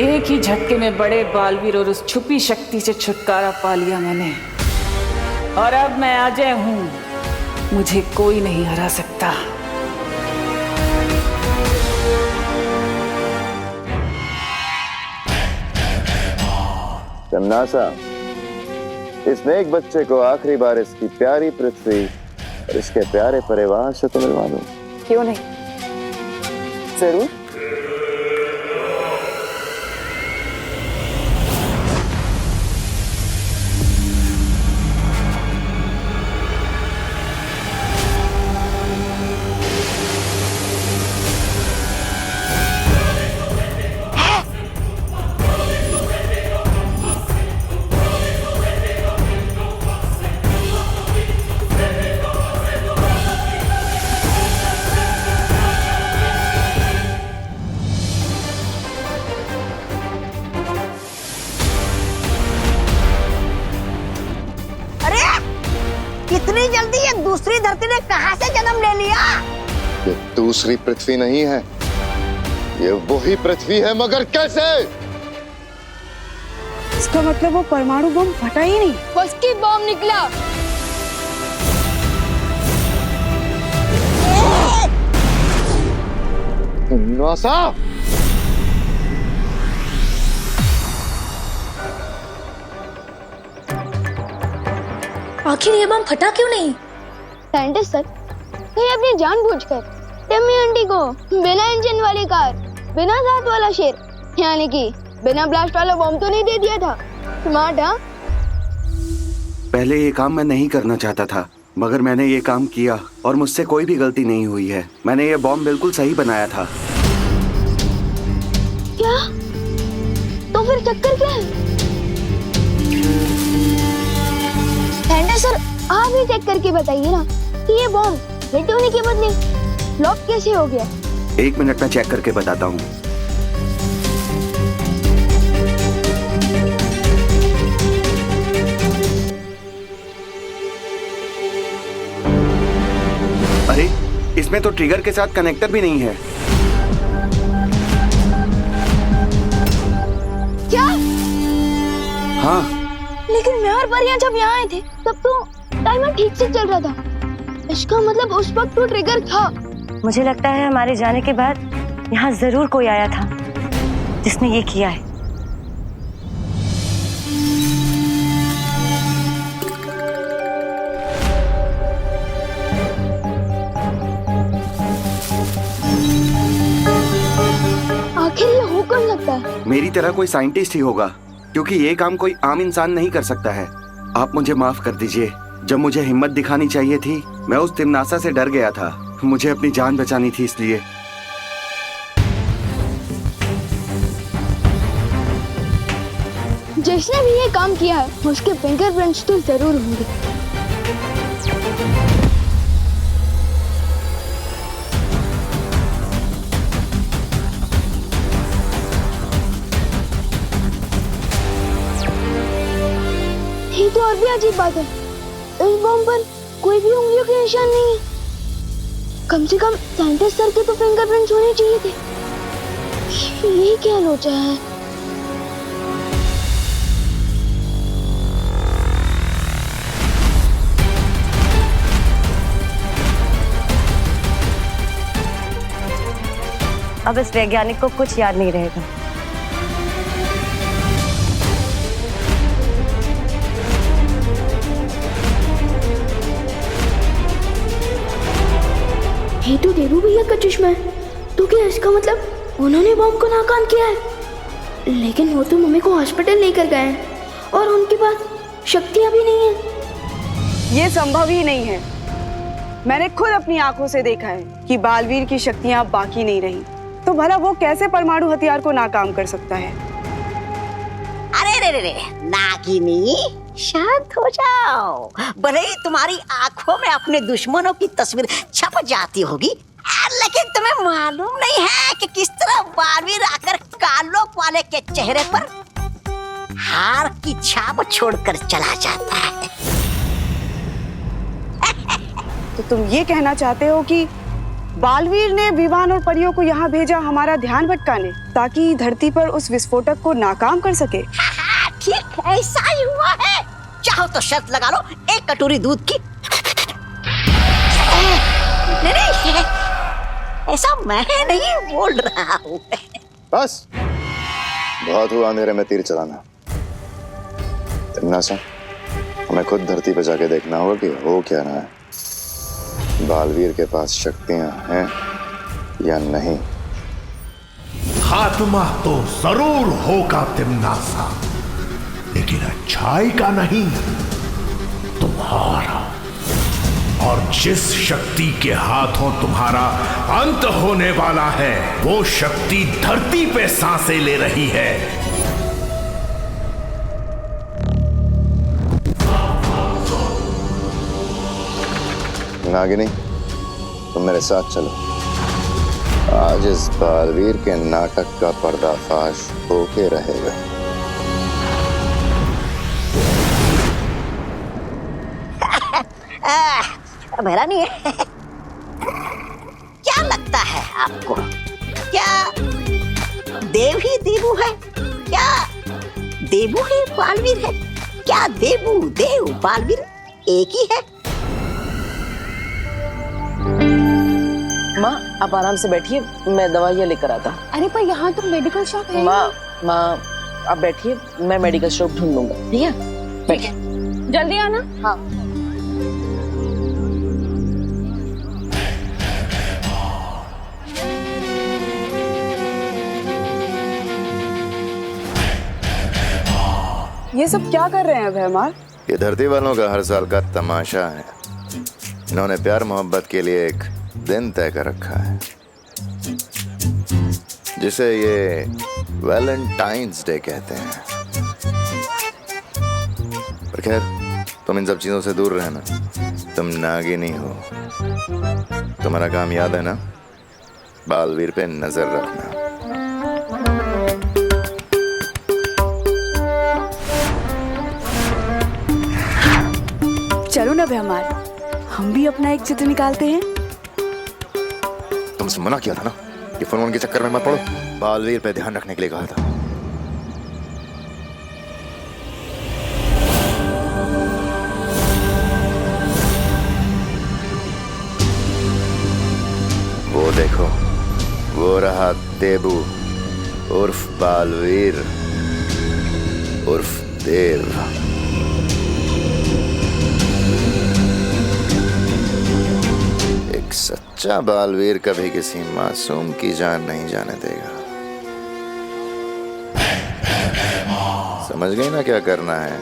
एक ही झटके में बड़े बालवीर और उस छुपी शक्ति से छुटकारा पा लिया मैंने, और अब मैं अजय हूं, मुझे कोई नहीं हरा सकता। तमनासा, इस नेक बच्चे को आखिरी बार इसकी प्यारी पृथ्वी और इसके प्यारे परिवार से तो मिलवा दो। क्यों नहीं, जरूर। इतनी जल्दी ये दूसरी धरती ने कहां से जन्म ले लिया? ये दूसरी पृथ्वी नहीं है, ये वही पृथ्वी है, मगर कैसे? इसका मतलब वो परमाणु बम फटा ही नहीं, फर्स्ट बम निकला। नासा, आखिर ये बम फटा क्यों नहीं? साइंटिस्ट सर, ये अपनी जानबूझकर टिम्मी आंटी को बिना इंजन वाली कार, बिना दांत वाला शेर, यानी कि बिना ब्लास्ट वाला बम तो नहीं दे दिया था। स्मार्ट, हाँ? पहले ये काम मैं नहीं करना चाहता था, मगर मैंने ये काम किया और मुझसे कोई भी गलती नहीं हुई है। मैंने ये बॉम्ब बिल्कुल सही बनाया था। क्या? तो फिर चक्कर क्या है? सर, आप ही चेक करके बताइए ना कि ये बॉम्ब हिट होने के बदले फ्लॉप कैसे हो गया? 1 मिनट में चेक करके बताता हूँ। अरे, इसमें तो ट्रिगर के साथ कनेक्टर भी नहीं है। क्या? हाँ, लेकिन मैं और परियां जब यहाँ आए थे तब तो टाइमर ठीक से चल रहा था। इसका मतलब उस वक्त तो ट्रिगर था। मुझे लगता है हमारे जाने के बाद यहाँ जरूर कोई आया था जिसने ये किया है। आखिर ये हो कौन सकता है? मेरी तरह कोई साइंटिस्ट ही होगा, क्योंकि ये काम कोई आम इंसान नहीं कर सकता है। आप मुझे माफ कर दीजिए। जब मुझे हिम्मत दिखानी चाहिए थी, मैं उस तिमनासा से डर गया था। मुझे अपनी जान बचानी थी, इसलिए। जिसने भी ये काम किया है उसके फिंगरप्रिंट्स तो जरूर होंगे। ये तो और भी अजीब बात है, इस बम पर कोई भी उंगलियों के निशान नहीं है। कम से कम साइंटिस्ट सर के तो फिंगरप्रिंट्स होने चाहिए थे। ये क्या लोचा है? अब इस वैज्ञानिक को कुछ याद नहीं रहेगा। कोशिश में। तो क्या इसका मतलब उन्होंने बॉम्ब को नाकाम किया है? लेकिन वो तो मम्मी को हॉस्पिटल लेकर गए हैं और उनके पास शक्तियां भी नहीं है। ये संभव ही नहीं है। मैंने खुद अपनी आंखों से देखा है कि बालवीर की शक्तियां बाकी नहीं रही, तो भला वो कैसे परमाणु हथियार को नाकाम कर सकता है? अरे रे रे, नागिनी शांत हो जाओ। भले ही तुम्हारी आंखों में अपने दुश्मनों की तस्वीर छप जाती होगी, लेकिन तुम्हें मालूम नहीं है कि किस तरह बालवीर आकर कालोक वाले के चेहरे पर हार की छाप छोड़कर चला जाता है। तो तुम ये कहना चाहते हो कि बालवीर ने विवान और परियों को यहाँ भेजा हमारा ध्यान भटकाने, ताकि धरती पर उस विस्फोटक को नाकाम कर सके? ठीक ऐसा ही हुआ है। चाहो तो शर्त लगा लो, एक कटोरी दूध की। नहीं, ऐसा मैं नहीं बोल रहा हूँ। बस बहुत हुआ अंधेरे में तीर चलाना। तिमनासा, हमें खुद धरती पर जाके देखना होगा कि हो क्या रहा है। बालवीर के पास शक्तियां हैं या नहीं। खात्मा तो जरूर होगा तिमनासा, लेकिन अच्छाई का नहीं, तुम्हारा। और जिस शक्ति के हाथों तुम्हारा अंत होने वाला है, वो शक्ति धरती पे सांसें ले रही है। नागिनी, तुम मेरे साथ चलो। आज इस बालवीर के नाटक का पर्दाफाश होके रहेगा। मेरा नहीं है। क्या लगता है आपको, क्या देव ही देवू है? क्या देवू ही बालवीर है? क्या देवू देव बालवीर एक ही है? माँ, आप आराम से बैठिए, मैं दवाइयाँ लेकर आता। अरे पर यहाँ तो मेडिकल शॉप है। माँ आप बैठिए, मैं मेडिकल शॉप ढूंढ लूंगा। ठीक है, बैठिए। जल्दी आना। हाँ। ये सब क्या कर रहे हैं भैमार? ये धरती वालों का हर साल का तमाशा है। इन्होंने प्यार मोहब्बत के लिए एक दिन तय कर रखा है, जिसे ये वैलेंटाइंस डे कहते हैं। पर खैर, तुम इन सब चीजों से दूर रहना। तुम नागिनी हो। तुम्हारा काम याद है ना, बालवीर पे नजर रखना। चलो ना भैमार, हम भी अपना एक चित्र निकालते हैं। तुमसे मना किया था ना, ये फोन के चक्कर में मत पड़ो। बालवीर पे ध्यान रखने के लिए कहा था। वो देखो, वो रहा देबू उर्फ बालवीर उर्फ देव। एक सच्चा बालवीर कभी किसी मासूम की जान नहीं जाने देगा। समझ गई ना क्या करना है?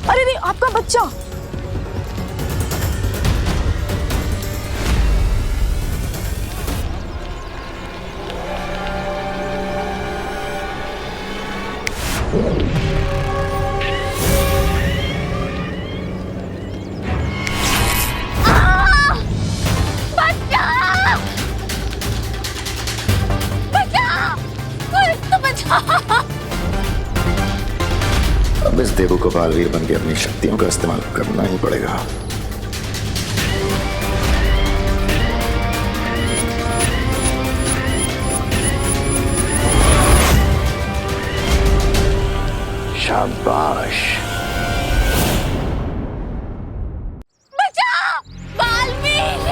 अरे नहीं, आपका बच्चा। अब इस देवू को बालवीर बन के अपनी शक्तियों का इस्तेमाल करना ही पड़ेगा। शाबाश। बचा बालवीर,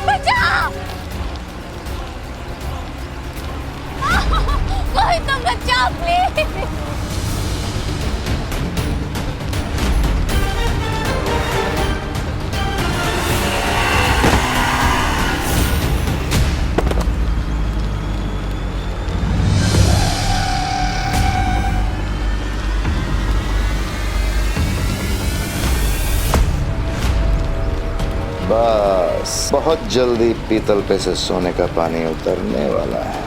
बचा, कोई तो बचा प्लीज। बस बहुत जल्दी पीतल पे से सोने का पानी उतरने वाला है।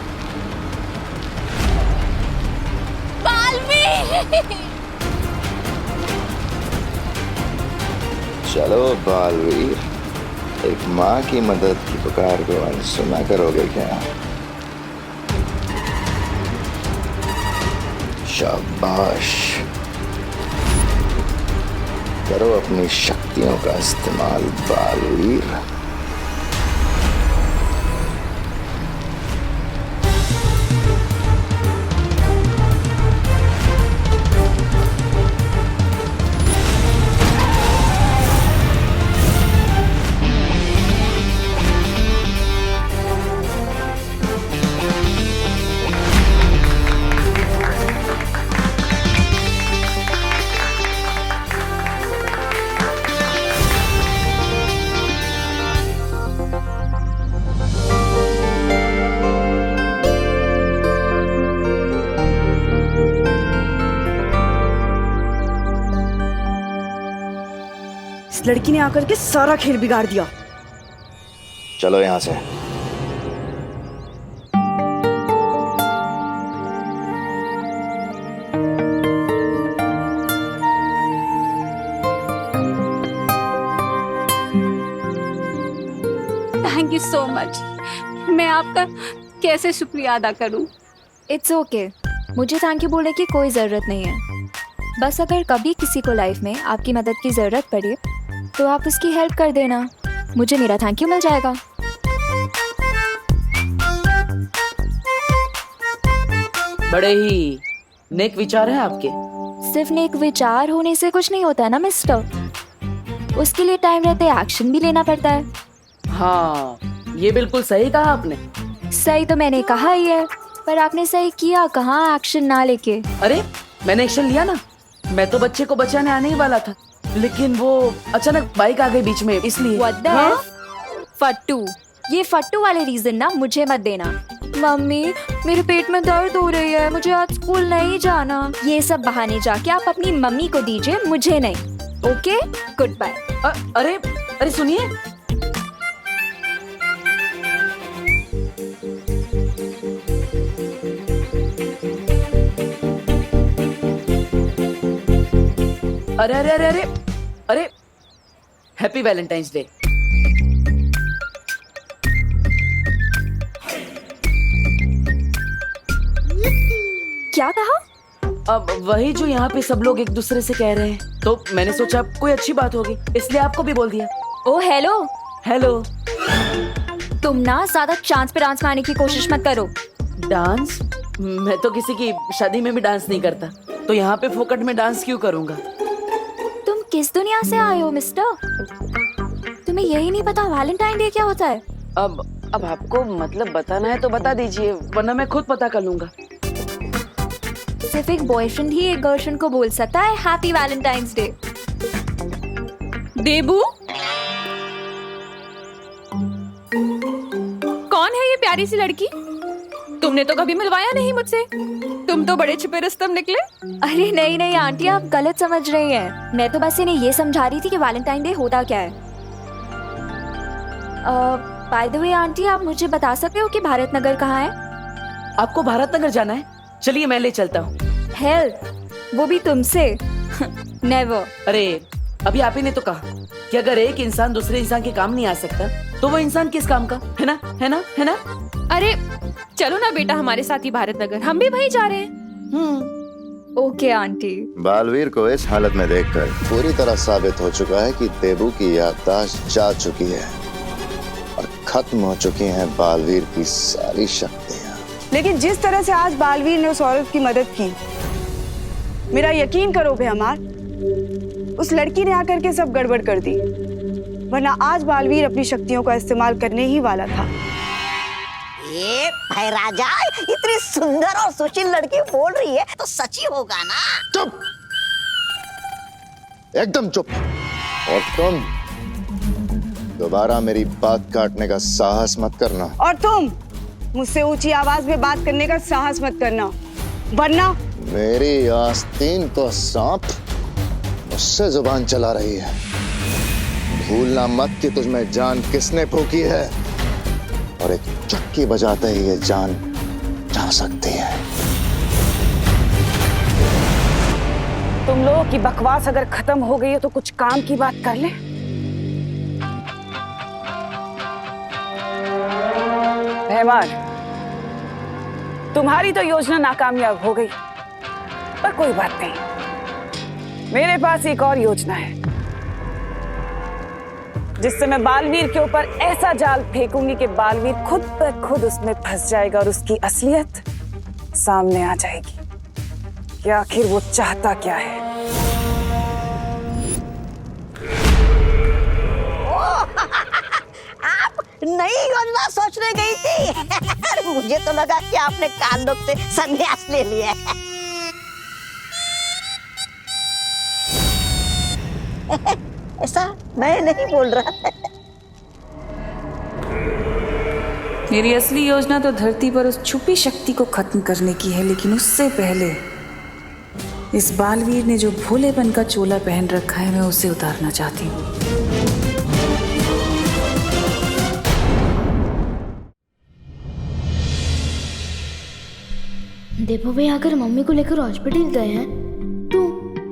चलो बालवीर, एक माँ की मदद की पुकार को अनसुना करोगे क्या? शाबाश, करो अपनी शक्तियों का इस्तेमाल बालवीर। लड़की ने आकर के सारा खेल बिगाड़ दिया। चलो यहाँ से। Thank you so much. मैं आपका कैसे शुक्रिया अदा करूं? इट्स ओके, मुझे थैंक यू बोलने की कोई ज़रूरत नहीं है। बस अगर कभी किसी को लाइफ में आपकी मदद की ज़रूरत पड़े तो आप उसकी हेल्प कर देना, मुझे मेरा थैंक यू मिल जाएगा। बड़े ही नेक विचार है आपके। सिर्फ नेक विचार होने से कुछ नहीं होता ना मिस्टर, उसके लिए टाइम रहते एक्शन भी लेना पड़ता है। हाँ, ये बिल्कुल सही कहा आपने। सही तो मैंने कहा ही है, पर आपने सही किया कहाँ एक्शन ना लेके। अरे मैंने एक्शन लिया ना, मैं तो बच्चे को बचाने आने ही वाला था, लेकिन वो अचानक बाइक आ गई बीच में, इसलिए। What the hell? फट्टू, ये फट्टू वाले रीजन ना मुझे मत देना। मम्मी मेरे पेट में दर्द हो रही है, मुझे आज स्कूल नहीं जाना। ये सब बहाने जाके आप अपनी मम्मी को दीजिए, मुझे नहीं। Okay, goodbye. अरे अरे सुनिए, अरे अरे अरे अरे अरे हैप्पी वैलेंटाइंस डे। क्या कहा? अब वही जो यहाँ पे सब लोग एक दूसरे से कह रहे हैं, तो मैंने सोचा कोई अच्छी बात होगी, इसलिए आपको भी बोल दिया। ओ हेलो हेलो। तुम ना ज्यादा चांस पे डांस मारने की कोशिश मत करो। डांस? मैं तो किसी की शादी में भी डांस नहीं करता, तो यहाँ पे फोकट में डांस क्यों करूँगा? तुम किस दुनिया से आए हो मिस्टर? तुम्हें यही नहीं पता वैलेंटाइन डे क्या होता है? अब आपको मतलब बताना है तो बता दीजिए, वरना मैं खुद पता कर लूंगा। सिर्फ एक बॉयफ्रेंड ही एक गर्लफ्रेंड को बोल सकता है हैप्पी वैलेंटाइंस डे। देबू, कौन है ये प्यारी सी लड़की? तुमने तो कभी मिलवाया नहीं मुझसे, तुम तो बड़े छिपे रुस्तम निकले। अरे नहीं नहीं आंटी, आप गलत समझ रही हैं। मैं तो बस इन्हें ये समझा रही थी कि वैलेंटाइन डे होता क्या है। बाय द वे आंटी, आप मुझे बता सकते हो कि भारत नगर कहाँ है? आपको भारत नगर जाना है? चलिए मैं ले चलता हूँ। हेल्प? वो भी तुमसे? नेवर। अरे अभी आप ही ने तो कहा कि अगर एक इंसान दूसरे इंसान के काम नहीं आ सकता तो वो इंसान किस काम का, है ना, है ना, है ना? अरे चलो ना बेटा हमारे साथ ही भारत नगर, हम भी वहीं जा रहे हैं। Okay aunty. बालवीर को इस हालत में देखकर पूरी तरह साबित हो चुका है कि देबू की याददाश्त जा चुकी है और खत्म हो चुकी हैं बालवीर की सारी शक्तियाँ। लेकिन जिस तरह से आज बालवीर ने उस औरत की मदद की, मेरा यकीन करो बेहमार, उस लड़की ने आकर के सब गड़बड़ कर दी, वरना आज बालवीर अपनी शक्तियों का इस्तेमाल करने ही वाला था। ये भाई राजा, इतनी सुंदर और सुशील लड़की बोल रही है तो सच ही होगा ना? चुप, एकदम चुप। और तुम दोबारा मेरी बात काटने का साहस मत करना। और तुम मुझसे ऊंची आवाज में बात करने का साहस मत करना, वरना मेरी आस्तीन तो सांप मुझसे जुबान चला रही है। भूलना मत कि तुझमें जान किसने फूकी है, और एक चक्की बजाते ही ये जान जा सकती है। तुम लोगों की बकवास अगर खत्म हो गई है तो कुछ काम की बात कर ले। रहमान, तुम्हारी तो योजना नाकामयाब हो गई, पर कोई बात नहीं, मेरे पास एक और योजना है जिससे मैं बालवीर के ऊपर ऐसा जाल फेंकूंगी कि बालवीर खुद ब खुद उसमें फंस जाएगा और उसकी असलियत सामने आ जाएगी कि आखिर वो चाहता क्या है। आप नई योजना सोचने गई थी? मुझे तो लगा कि आपने कांडों से संन्यास ले लिया है। ऐसा मैं नहीं बोल रहा। मेरी असली योजना तो धरती पर उस छुपी शक्ति को खत्म करने की है, लेकिन उससे पहले इस बालवीर ने जो भोलेपन का चोला पहन रखा है, मैं उसे उतारना चाहती हूँ। देवो भाई अगर मम्मी को लेकर हॉस्पिटल गए हैं तो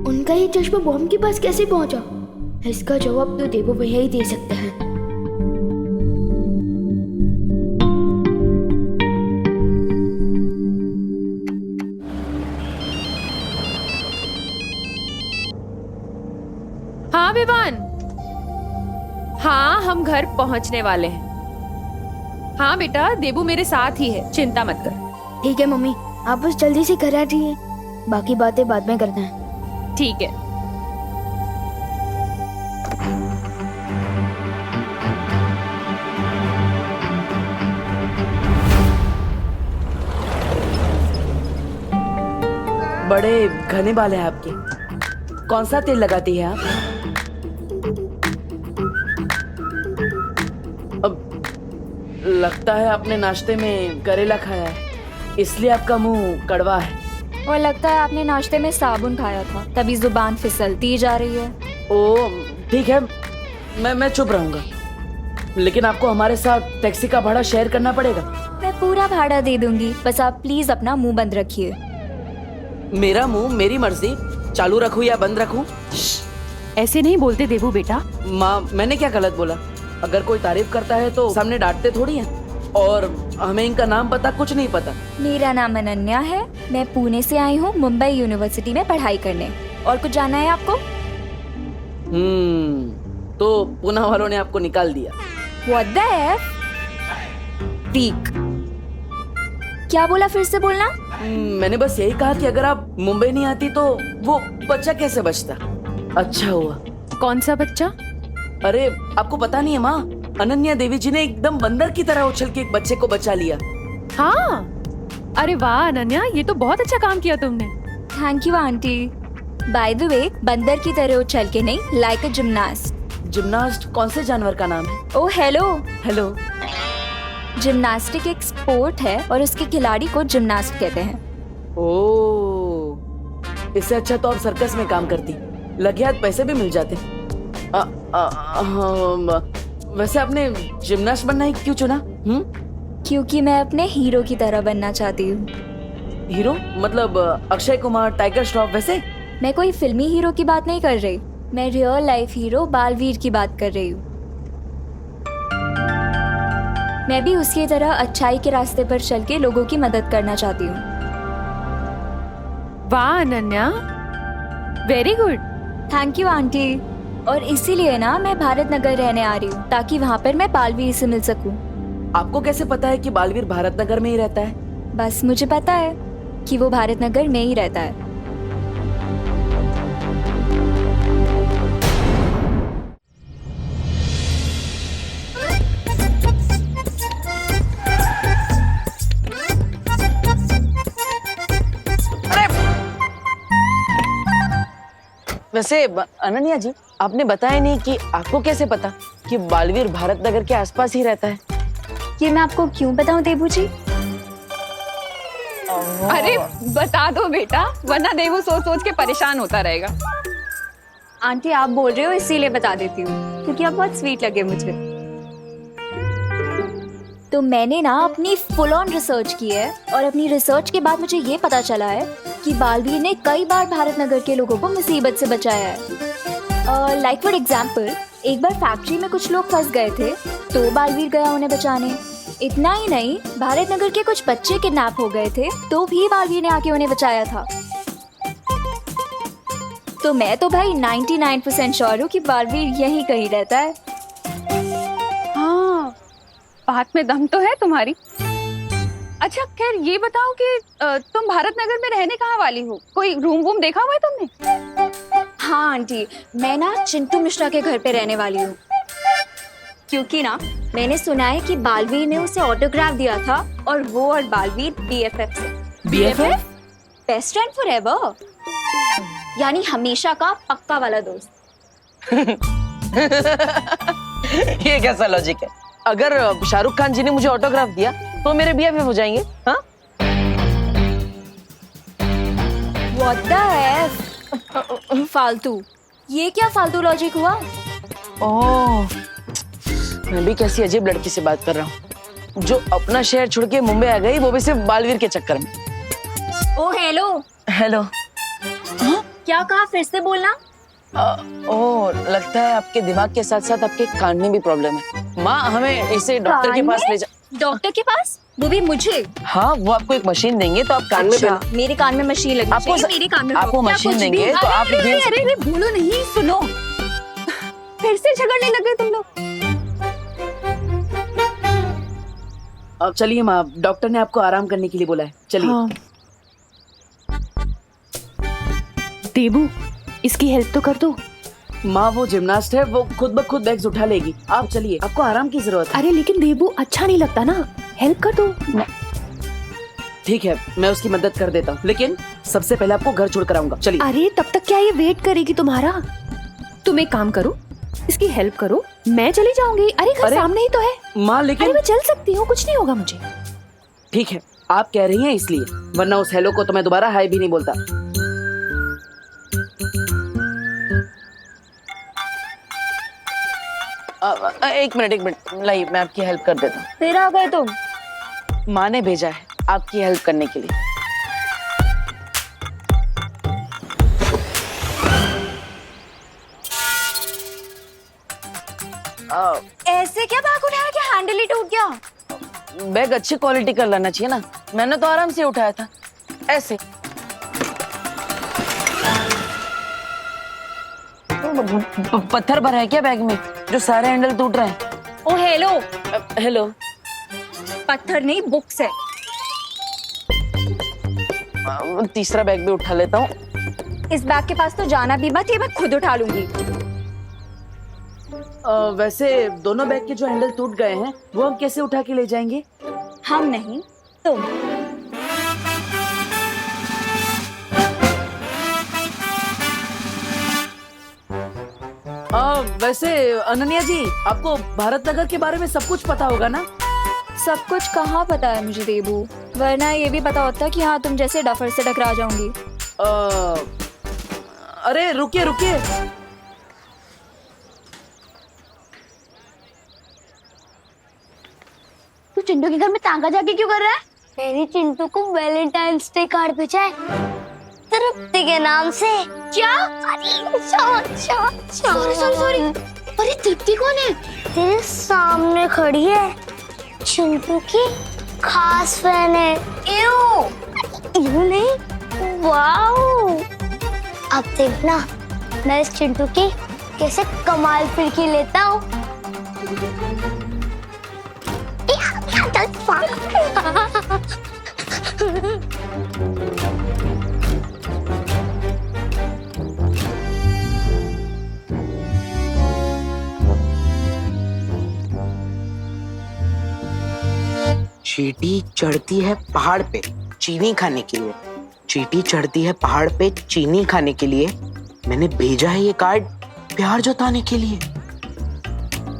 उनका ये चश्मा बॉम्ब के पास कैसे पहुंचा? इसका जवाब तो देवो भैया ही दे सकते हैं। हाँ विवान, हाँ हम घर पहुंचने वाले हैं। हाँ बेटा, देबू मेरे साथ ही है, चिंता मत कर। ठीक है मम्मी, आप बस जल्दी से घर आ जाइए, बाकी बातें बाद में करना है। ठीक है। बड़े घने बाल हैं आपके, कौन सा तेल लगाती है आप? अब लगता है आपने नाश्ते में करेला खाया है, इसलिए आपका मुंह कड़वा है। और लगता है आपने नाश्ते में साबुन खाया था, तभी जुबान फिसलती जा रही है। ओ ठीक है, मैं चुप रहूंगा, लेकिन आपको हमारे साथ टैक्सी का भाड़ा शेयर करना पड़ेगा। मैं पूरा भाड़ा दे दूंगी, बस आप प्लीज अपना मुंह बंद रखिए। मेरा मुंह मेरी मर्जी, चालू रखूं या बंद रखूं? ऐसे नहीं बोलते देवू बेटा। माँ, मैंने क्या गलत बोला? अगर कोई तारीफ करता है तो सामने डांटते थोड़ी हैं, और हमें इनका नाम पता कुछ नहीं पता। मेरा नाम अनन्या है, मैं पुणे से आई हूँ मुंबई यूनिवर्सिटी में पढ़ाई करने। और कुछ जानना है आपको? तो पुणे वालों ने आपको निकाल दिया। What the F? ठीक, क्या बोला, फिर से बोलना। मैंने बस यही कहा कि अगर आप मुंबई नहीं आती तो वो बच्चा कैसे बचता। अच्छा हुआ। कौन सा बच्चा? अरे आपको पता नहीं है माँ, अनन्या देवी जी ने एकदम बंदर की तरह उछल के एक बच्चे को बचा लिया। हाँ, अरे वाह अनन्या, ये तो बहुत अच्छा काम किया तुमने। Thank you aunty. By the way, बंदर की तरह उछल के नहीं, लाइक अ जिम्नास्ट। जिम्नास्ट कौन से जानवर का नाम है? Oh hello. हेलो। जिम्नास्टिक एक स्पोर्ट है और उसके खिलाड़ी को जिम्नास्ट कहते हैं। ओह, इससे अच्छा तो आप सर्कस में काम करती, लगे हाथ पैसे भी मिल जाते। वैसे आपने जिम्नास्ट बनना ही क्यों चुना? क्योंकि मैं अपने हीरो की तरह बनना चाहती हूँ। हीरो मतलब अक्षय कुमार, टाइगर श्रॉफ वैसे? मैं कोई फिल्मी हीरो की बात नहीं कर रही, मैं रियल लाइफ हीरो बालवीर की बात कर रही हूँ। मैं भी उसकी तरह अच्छाई के रास्ते पर चल के लोगों की मदद करना चाहती हूँ। वाह Ananya, very good. Thank you aunty. और इसीलिए ना मैं भारत नगर रहने आ रही हूँ, ताकि वहाँ पर मैं बालवीर से मिल सकूँ। आपको कैसे पता है कि बालवीर भारत नगर में ही रहता है? बस मुझे पता है कि वो भारत नगर में ही रहता है। वैसे अनन्या जी, आपने बताया नहीं कि आपको कैसे पता कि बालवीर भारत नगर के आसपास ही रहता है? ये मैं आपको क्यों बताऊं देबू जी? अरे बता दो बेटा, वरना देवू सोच सोच के परेशान होता रहेगा। आंटी आप बोल रहे हो इसीलिए बता देती हूँ, क्योंकि आप बहुत स्वीट लगे मुझे। तो मैंने ना अपनी फुल ऑन रिसर्च की है, और अपनी रिसर्च के बाद मुझे ये पता चला है कि बालवीर ने कई बार भारत नगर के लोगों को मुसीबत से बचाया है। लाइक फॉर एग्जाम्पल, एक बार फैक्ट्री में कुछ लोग फंस गए थे, तो बालवीर गया उन्हें बचाने। इतना ही नहीं, भारत नगर के कुछ बच्चे किडनैप हो गए थे, तो भी बालवीर ने आके उन्हें बचाया था। तो मैं तो भाई 99% श्योर हूँ कि बालवीर यहीं कहीं रहता है। हाँ, बात में दम तो है तुम्हारी। अच्छा खैर ये बताओ कि तुम भारत नगर में रहने कहाँ वाली हो? कोई रूम वूम देखा हुआ है तुमने? हाँ आंटी, मैं ना चिंटू मिश्रा के घर पे रहने वाली हूँ, क्योंकि ना मैंने सुना है कि बालवीर ने उसे ऑटोग्राफ दिया था, और वो और बालवीर BFF से। BFF? बेस्ट फ्रेंड फॉरएवर, यानी हमेशा का पक्का वाला दोस्त। ये कैसा लॉजिक है? अगर शाहरुख खान जी ने मुझे ऑटोग्राफ दिया तो मेरे BFF हो जाएंगे? हाँ? What the F? फालतू, ये क्या फालतू लॉजिक हुआ? ओह, मैं भी कैसी अजीब लड़की से बात कर रहा हूँ, जो अपना शहर छोड़ के मुंबई आ गई, वो भी सिर्फ बालवीर के चक्कर में। ओ हेलो। हेलो। क्या कहा, फिर से बोलना। ओह, लगता है आपके दिमाग के साथ साथ आपके कान में भी प्रॉब्लम है। माँ, हमें इसे डॉक्टर के पास ले जा। डॉक्टर के पास? वो भी मुझे? हाँ, वो आपको एक मशीन देंगे तो आप कान में पहन। मेरे कान में मशीन लगी आपको मेरे कान में आपको मशीन देंगे तो आप अरे बोलो नहीं, सुनो, फिर से झगड़ने लगे तुम लोग। अब चलिए माँ, डॉक्टर ने आपको आराम करने के लिए बोला है, चलिए। हाँ। देबू, इसकी हेल्प तो कर दो। माँ, वो जिम्नास्ट है, वो खुद ब खुद बैग्स उठा लेगी। आप चलिए, आपको आराम की जरूरत है। अरे लेकिन देबू, अच्छा नहीं लगता ना, हेल्प कर दो। ठीक है, मैं उसकी मदद कर देता हूँ, लेकिन सबसे पहले आपको घर छोड़ कर आऊंगा। चलिए। अरे तब तक क्या ये वेट करेगी तुम्हारा? तुम एक काम करो, इसकी हेल्प करो, मैं चली जाऊंगी। अरे घर सामने ही तो है। माँ लेकिन अरे मैं चल सकती हूँ, कुछ नहीं होगा मुझे। ठीक है, आप कह रही हैं इसलिए, वरना उस हेलो को तो मैं दोबारा हाय भी नहीं बोलता। एक मिनट, लाइए, मैं आपकी हेल्प कर देता हूँ। फिर आ गए तुम? माँ ने भेजा है आपकी हेल्प करने के लिए। ऐसे क्या बैग उठाया कि हैंडल ही टूट गया? बैग अच्छी क्वालिटी का लाना चाहिए ना, मैंने तो आराम से उठाया था, ऐसे। पत्थर भरा है क्या बैग में, जो सारे हैंडल टूट रहे हैं? ओ हेलो। हेलो। पत्थर नहीं, बुक्स है। तीसरा बैग भी उठा लेता हूँ। इस बैग के पास तो जाना भी मत, ये मैं खुद उठा लूंगी। वैसे दोनों बैग के जो हैंडल टूट गए हैं, वो हम कैसे उठा के ले जाएंगे? हम नहीं, तुम। वैसे अनन्या जी, आपको भारत नगर के बारे में सब कुछ पता होगा ना? सब कुछ कहाँ पता है मुझे देबू, वरना ये भी पता होता कि हाँ तुम जैसे डफर से टकरा जाऊंगी। अरे रुकिए रुकिए, तू चिंटू के घर में तांगा जाके क्यों कर रहा है? मेरी चिंटू को वैलेंटाइंस डे कार्ड भेजा है तृप्ति के नाम से। क्या? सॉरी। अरे तृप्ति कौन है? तेरे सामने खड़ी है, चिंटू की खास फैन है। यू नहीं, वाओ। अब देखना मैं इस चिंटू की कैसे कमाल फिरकी लेता हूँ। चींटी चढ़ती है पहाड़ पे चीनी खाने के लिए, चींटी चढ़ती है पहाड़ पे चीनी खाने के लिए, मैंने भेजा है ये कार्ड प्यार जताने के लिए।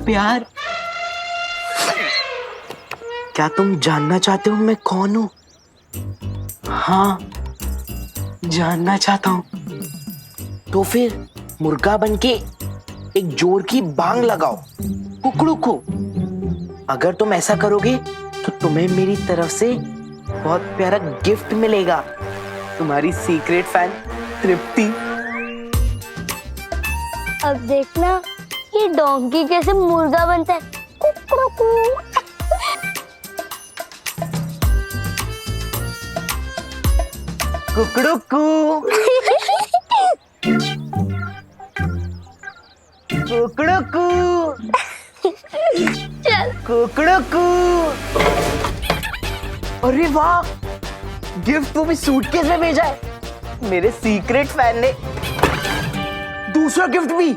प्यार? क्या तुम जानना चाहते हो मैं कौन हूं? हाँ, जानना चाहता हूं। तो फिर मुर्गा बनके एक जोर की बांग लगाओ कुकड़ू को। अगर तुम ऐसा करोगे तो तुम्हें मेरी तरफ से बहुत प्यारा गिफ्ट मिलेगा। तुम्हारी सीक्रेट फैन तृप्ति। अब देखना ये डोंकी कैसे मुर्गा बनता है। कुकड़ू कुकड़ू कुकड़ू। अरे वाह, गिफ्ट वो भी सूटकेस में भेजा है मेरे सीक्रेट फैन ने। दूसरा गिफ्ट भी,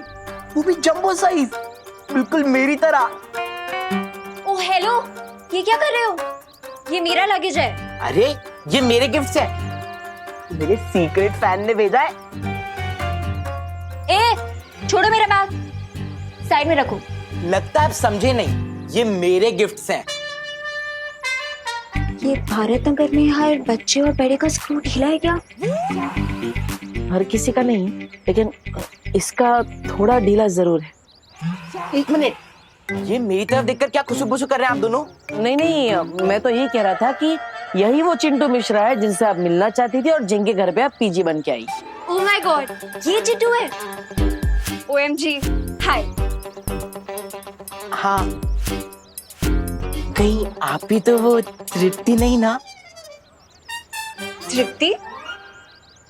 वो भी जंबो साइज, बिल्कुल मेरी तरह। ओ हेलो, ये क्या कर रहे हो? ये मेरा लगेज है। अरे ये मेरे गिफ्ट्स है, मेरे सीक्रेट फैन ने भेजा है। ए, छोड़ो मेरा बैग, साइड में रखो। लगता है आप समझे नहीं, ये मेरे गिफ्ट्स हैं। ये भारत नगर में हर बच्चे और बड़े का स्क्रू ढीला है क्या? हर किसी का नहीं, लेकिन इसका थोड़ा ढीला जरूर है। एक मिनट, ये मेरी तरफ देखकर क्या खुशबू कर रहे हैं आप दोनों? नहीं, मैं तो यही कह रहा था कि यही वो चिंटू मिश्रा है जिनसे आप मिलना चाहती थी और जिनके घर पे आप पीजी बन के आई। ओह माय गॉड, ये चिंटू है। OMG, हाय। हाँ, कहीं आप ही तो वो तृप्ति नहीं ना? तृप्ति?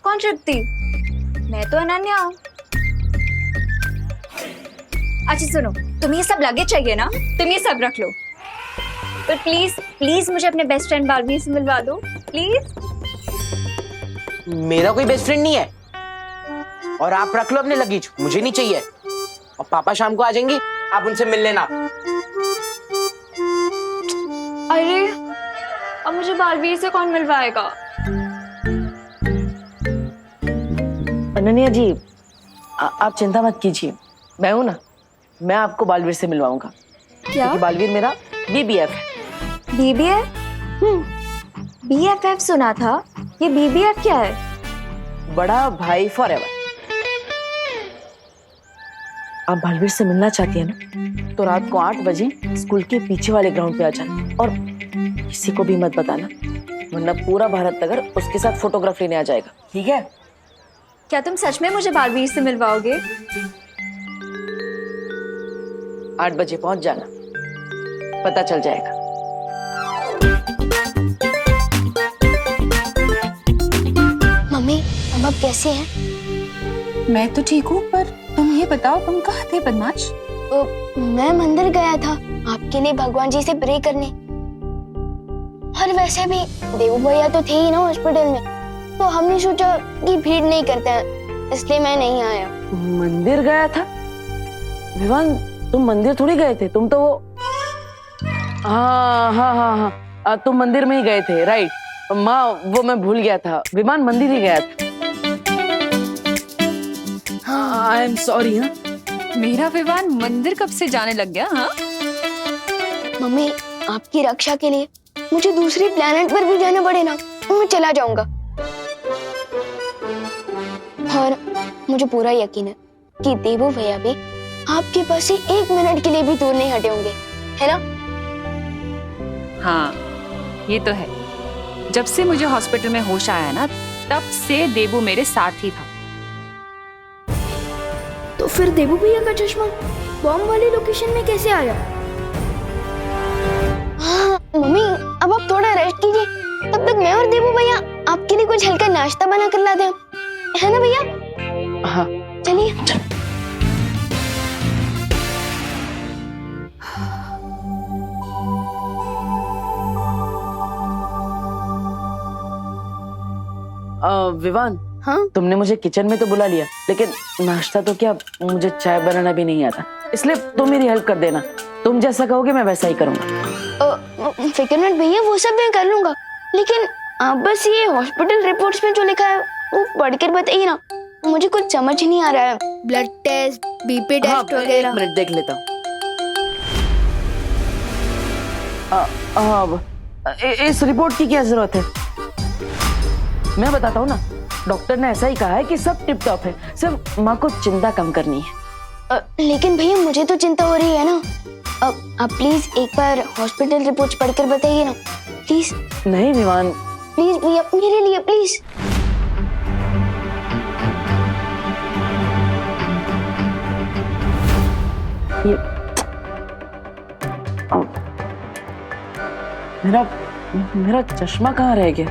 कौन तृप्ति? मैं तो अनन्या हूँ। अच्छा सुनो, तुम्हें ये सब लगेज चाहिए ना? तुम ये सब रख लो। पर प्लीज प्लीज मुझे अपने बेस्ट फ्रेंड बालवीर से मिलवा दो प्लीज। मेरा कोई बेस्ट फ्रेंड नहीं है, और आप रख लो अपने लगेज, मुझे नहीं चाहिए। और पापा शाम को आ जाएंगे, आप उनसे मिल लेना। अरे अब मुझे बालवीर से कौन मिलवाएगा? अनन्या जी, आप चिंता मत कीजिए, मैं हूं ना, मैं आपको बालवीर से मिलवाऊंगा। क्या? क्योंकि बालवीर मेरा BBF है। BBF? BFF सुना था, ये BBF क्या है? बड़ा भाई फॉरएवर। आप बालवीर से मिलना चाहती है ना, तो रात को 8 बजे स्कूल के पीछे वाले ग्राउंड पे आ जाना, और किसी को भी मत बताना, वरना पूरा भारत नगर उसके साथ फोटोग्राफ लेने आ जाएगा, ठीक है? क्या तुम सच में मुझे बालवीर से मिलवाओगे? 8 बजे पहुंच जाना, पता चल जाएगा। मम्मी, अब आप कैसे हैं? मैं तो ठीक हूँ, पर तुम ये बताओ तुम कहाँ थे बदमाश? मैं मंदिर गया था आपके लिए भगवान जी से प्रे करने। और वैसे भी देवू भैया तो थे ही ना हॉस्पिटल में, तो हमने सोचा कि भीड़ नहीं करते हैं, इसलिए मैं नहीं आया। मंदिर गया था? विवान, तुम मंदिर थोड़ी गए थे, तुम तो वो हाँ, तुम मंदिर में ही गए थे, राइट। माँ, वो मैं भूल गया था, विमान मंदिर ही गया था। I am sorry. हाँ, मेरा विमान मंदिर कब से जाने लग गया? हाँ मम्मी, आपकी रक्षा के लिए मुझे दूसरे प्लेनेट पर भी जाना पड़े ना, तो मैं चला जाऊंगा। और मुझे पूरा यकीन है कि देवू भैया भी आपके पास से 1 मिनट के लिए भी दूर नहीं हटे होंगे, है ना? हाँ, ये तो है। जब से मुझे हॉस्पिटल में होश आया ना, तब से देवू मेरे साथ ही था। तो फिर देवू भैया का चश्मा बॉम्ब वाली लोकेशन में कैसे आया? हाँ, मम्मी, अब आप थोड़ा रेस्ट कीजिए, तब तक मैं और देवू भैया आपके लिए कुछ हल्का नाश्ता बना कर लाते हैं, है ना भैया? हाँ, चलिए। विवान, हाँ? तुमने मुझे किचन में तो बुला लिया, लेकिन नाश्ता तो क्या, मुझे चाय बनाना भी नहीं आता, इसलिए तुम मेरी हेल्प कर देना। तुम जैसा कहोगे मैं वैसा ही करूंगा। फिक्र मत भैया, वो सब मैं कर लूंगा, लेकिन आप बस ये हॉस्पिटल रिपोर्ट्स में जो लिखा है वो पढ़कर बताइए ना, मुझे कुछ समझ नहीं आ रहा है। ब्लड टेस्ट, बीपी टेस्ट वगैरह। एक मिनट देख लेता हूँ। इस रिपोर्ट की क्या जरूरत है? मैं बताता हूँ ना, डॉक्टर ने ऐसा ही कहा है कि सब टिप टॉप है, सिर्फ माँ को चिंता कम करनी है। लेकिन भैया मुझे तो चिंता हो रही है ना। आप प्लीज एक बार हॉस्पिटल रिपोर्ट्स पढ़कर बताइए ना, प्लीज। नहीं विवान, प्लीज भैया, मेरे लिए प्लीज। मेरा चश्मा कहाँ रह गया?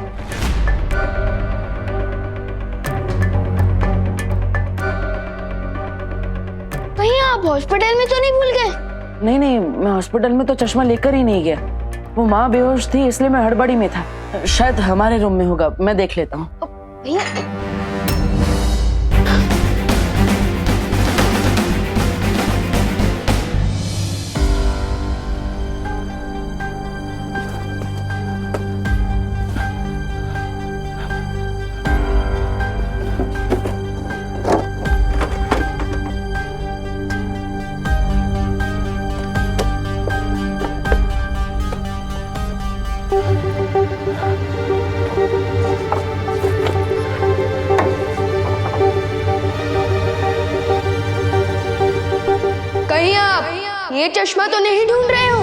भैया आप हॉस्पिटल में तो नहीं भूल गए? नहीं, मैं हॉस्पिटल में तो चश्मा लेकर ही नहीं गया। वो माँ बेहोश थी इसलिए मैं हड़बड़ी में था। शायद हमारे रूम में होगा, मैं देख लेता हूँ। भैया कहीं आप ये चश्मा तो नहीं ढूंढ रहे हो?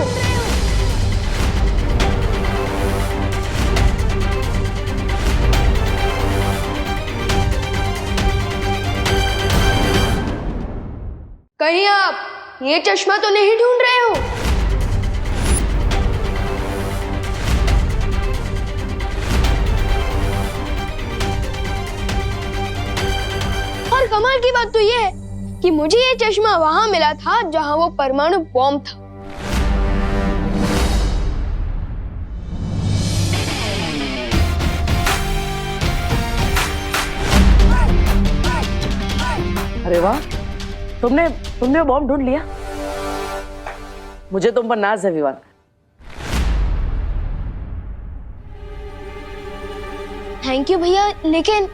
कहीं आप ये चश्मा तो नहीं ढूंढ रहे हो? और कमाल की बात तो ये है कि मुझे ये चश्मा वहां मिला था जहां वो परमाणु बॉम्ब था। अरे वाह, तुमने बॉम्ब ढूंढ लिया। मुझे तुम पर नाज है विवान। थैंक यू भैया, लेकिन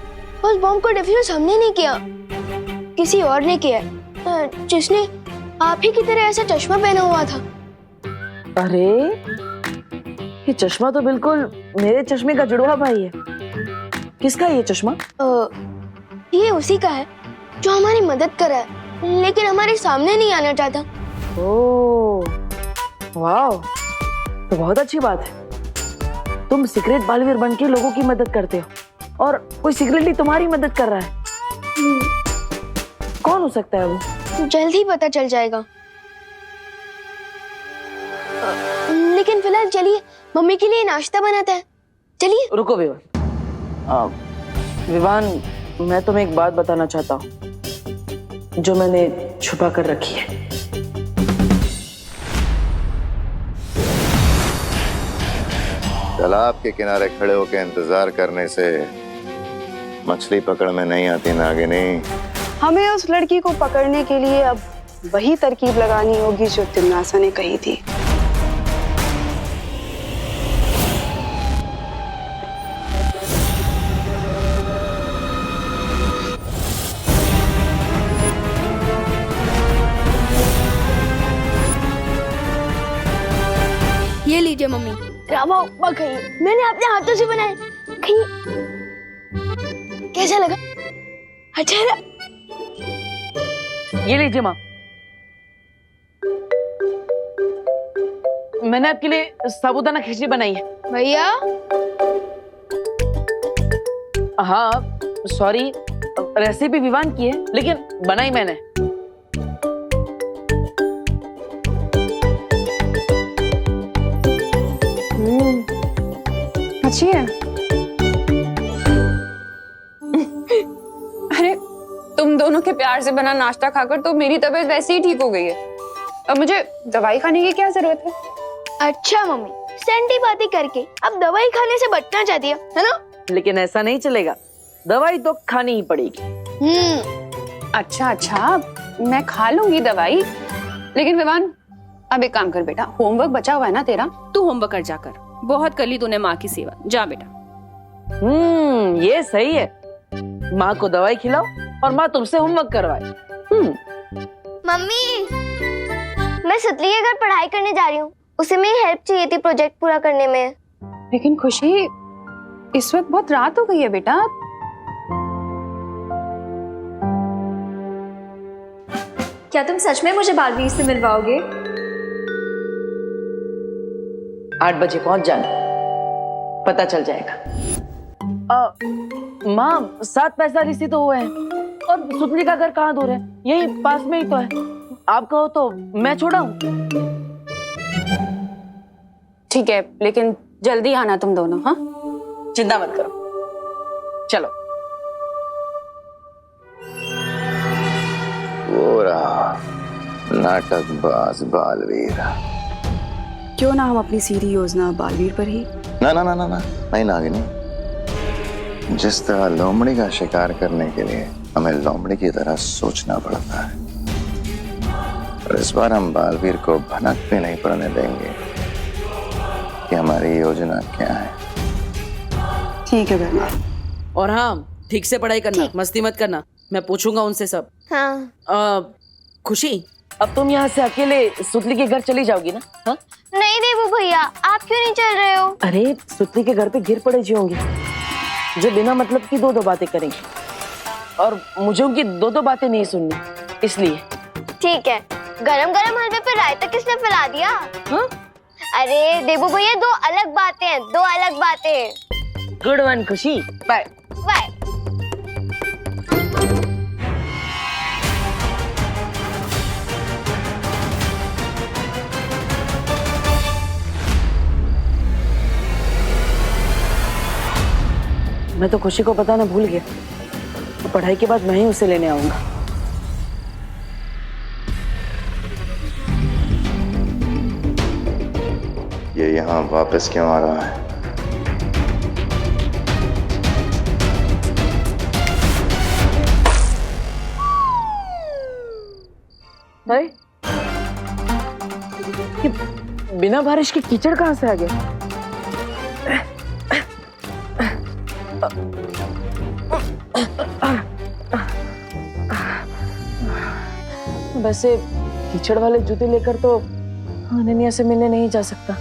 उस बॉम्ब को डिफ्यूज हमने नहीं किया, किसी और ने किया, जिसने आप ही की तरह ऐसा चश्मा पहना हुआ था। अरे ये चश्मा तो बिल्कुल मेरे चश्मे का जुड़वा भाई है। किसका ये चश्मा? ये उसी का है जो हमारी मदद कर रहा है, लेकिन हमारे सामने नहीं आना चाहता। ओह वाह, तो बहुत अच्छी बात है। तुम सीक्रेट बालवीर बन के लोगों की मदद करते हो और कोई सीक्रेटली तुम्हारी मदद कर रहा है। कौन हो सकता है वो? जल्द ही पता चल जाएगा। लेकिन फिलहाल चलिए मम्मी के लिए नाश्ता बनाते हैं। चलिए। रुको विवान। विवान, मैं तुम्हें एक बात बताना चाहता हूँ जो मैंने छुपा कर रखी है। तालाब के किनारे खड़े होकर इंतजार करने से मछली पकड़ में नहीं आती नागिनी। हमें उस लड़की को पकड़ने के लिए अब वही तरकीब लगानी होगी जो तिमनासा ने कही थी। ये लीजिए मम्मी, रावा उपमा खाइए, मैंने अपने हाथों से बनाए। खाइए, कैसा लगा? अच्छा है? ये लीजिए माँ, मैंने आपके लिए साबूदाना खिचड़ी बनाई है। भैया? हाँ सॉरी, रेसिपी विवान की है लेकिन बनाई मैंने। अच्छी है। अरे तुम दोनों के प्यार से बना नाश्ता खाकर तो मेरी तबीयत वैसे ही ठीक हो गई है। अब मुझे दवाई खाने की क्या जरूरत है? अच्छा मम्मी, सैंडी बातें करके अब दवाई खाने से बचना चाहती है ना? लेकिन ऐसा नहीं चलेगा, दवाई तो खानी ही पड़ेगी। अच्छा, मैं खा लूंगी दवाई, लेकिन विवान अब एक काम कर बेटा, होमवर्क बचा हुआ है ना तेरा, तू होमवर्क कर जाकर, बहुत कर ली तूने माँ की सेवा, जा बेटा। ये सही है। माँ को दवाई खिलाओ और माँ तुमसे होमवर्क करवाए। मम्मी, मैं सुतली के घर पढ़ाई करने जा रही हूँ। उसे मेरी हेल्प चाहिए थी प्रोजेक्ट पूरा करने में। लेकिन खुशी, इस वक्त बहुत रात हो गई है बेटा। क्या तुम सच में मुझे बालवीर से मिलवाओगे? 8 बजे पहुंच जाना, पता चल जाएगा। माँ 7 पैसा रिश्ते तो हुए हैं और सुतली का घर कहाँ दूर है, यही पास में ही तो है। आप कहो तो मैं छोड़ा हूँ। ठीक है, लेकिन जल्दी आना तुम दोनों। हाँ, चिंता मत करो, चलो। वो रहा नाटकबाज बालवीर। क्यों ना हम अपनी सीधी योजना बालवीर पर ही। ना ना ना ना ना, नहीं नागिनी। जिस तरह लोमड़ी का शिकार करने के लिए हमें लोमड़ी की तरह सोचना पड़ता है, और इस बार हम बालवीर को भनक भी नहीं पड़ने देंगे कि हमारी योजना क्या है। ठीक है बहना। और हाँ, ठीक से पढ़ाई करना, मस्ती मत करना, मैं पूछूंगा उनसे सब। हाँ। खुशी, अब तुम यहाँ से अकेले सुतली के घर चली जाओगी ना? हाँ? नहीं देवू भैया, आप क्यों नहीं चल रहे हो? अरे सुतली के घर पे गिर पड़े जी होंगे जो बिना मतलब की दो बातें करेंगी, और मुझे उनकी दो बातें नहीं सुननी, इसलिए। ठीक है, गरम गरम हलवे पे रायता किसने फैला दिया? हाँ? अरे देवू भैया, दो अलग बातें हैं, दो अलग बातें। गुड वन खुशी, बाय बाय। मैं तो खुशी को पता ना भूल गया, तो पढ़ाई के बाद मैं ही उसे लेने आऊंगा। ये यहाँ वापस क्यों आ रहा है? अरे ये बिना बारिश के कीचड़ कहाँ से आ गया? वैसे कीचड़ वाले जूते लेकर तो अनन्या से मिलने नहीं जा सकता।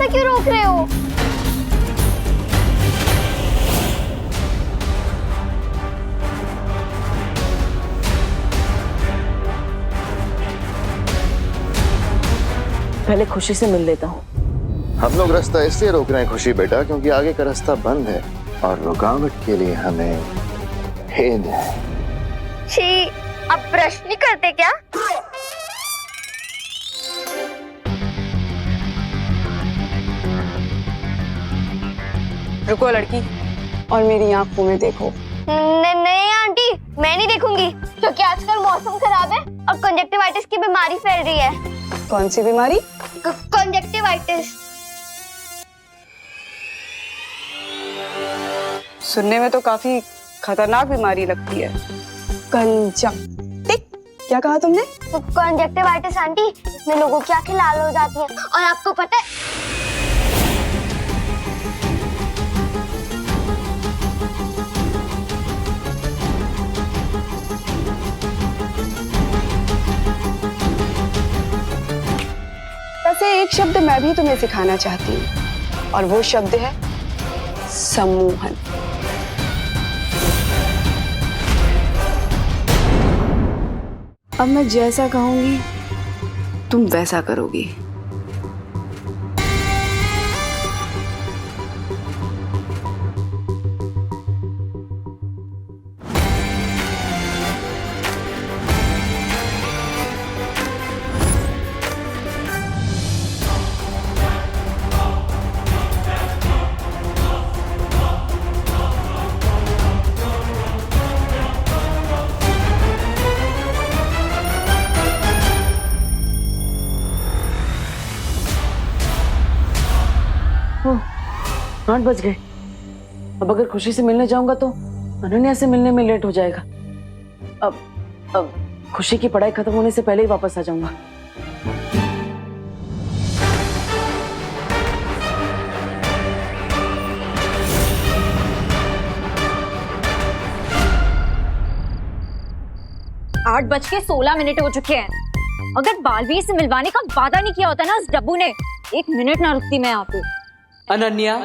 क्यों रोक रहे हो? पहले खुशी से मिल लेता हूँ। हम लोग रास्ता इसलिए रोक रहे हैं खुशी बेटा, क्योंकि आगे का रास्ता बंद है और रुकावट के लिए हमें भेद है। छी, अब प्रश्न नहीं करते क्या? रुको लड़की, और मेरी आंखों में देखो। नहीं आंटी, मैं नहीं देखूंगी, क्योंकि आजकल मौसम खराब है और कंजक्टिवाइटिस की बीमारी फैल रही है। कौन सी बीमारी? कंजक्टिवाइटिस। सुनने में तो काफी खतरनाक बीमारी लगती है। कंजक्टिव, क्या कहा तुमने? कंजक्टिवाइटिस आंटी, इसमें लोगों की आंखें लाल हो जाती हैं, और आपको पता है वैसे एक शब्द मैं भी तुम्हें सिखाना चाहती हूँ, और वो शब्द है सम्मोहन। अब मैं जैसा कहूंगी तुम वैसा करोगी। 8 बज गए। अब अगर खुशी से मिलने जाऊंगा तो अनन्या से मिलने में लेट हो जाएगा। अब खुशी की पढ़ाई खत्म होने से पहले ही वापस आ जाऊंगा। आठ बज के 16 मिनट हो चुके हैं। अगर बालवीर से मिलवाने का वादा नहीं किया होता ना उस डब्बू ने, 1 मिनट ना रुकती मैं यहाँ पे। अनन्या,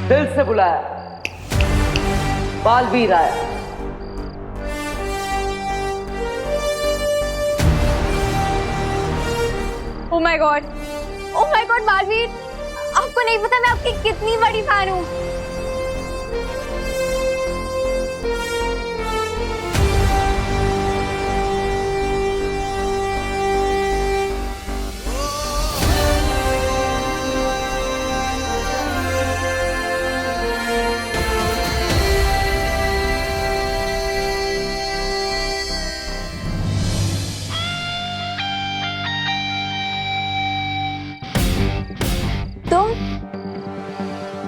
दिल से बुलाया, बालवीर आया। ओह माय गॉड, बालवीर, आपको नहीं पता मैं आपकी कितनी बड़ी फैन हूँ।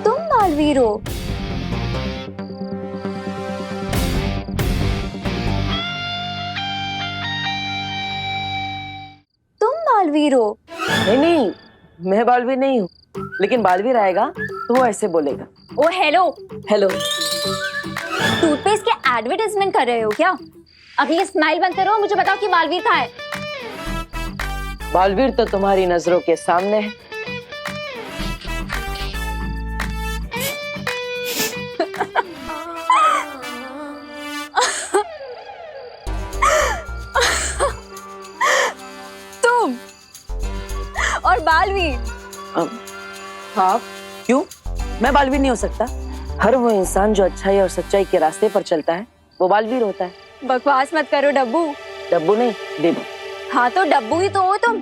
तुम बालवीर हो? तुम बालवीर हो? नहीं, मैं बालवीर नहीं हूँ, लेकिन बालवीर आएगा तो वो ऐसे बोलेगा। ओ हेलो। टूथपेस्ट के एडवर्टाइजमेंट कर रहे हो क्या? अपनी स्माइल बंद करो, मुझे बताओ कि बालवीर कहाँ है? बालवीर तो तुम्हारी नजरों के सामने है। तुम और बालवीर? हाँ, क्यों? मैं बालवीर नहीं हो सकता? हर वो इंसान जो अच्छाई और सच्चाई के रास्ते पर चलता है वो बालवीर होता है। बकवास मत करो डब्बू। डब्बू नहीं, देबू। हाँ तो डब्बू ही तो हो तुम,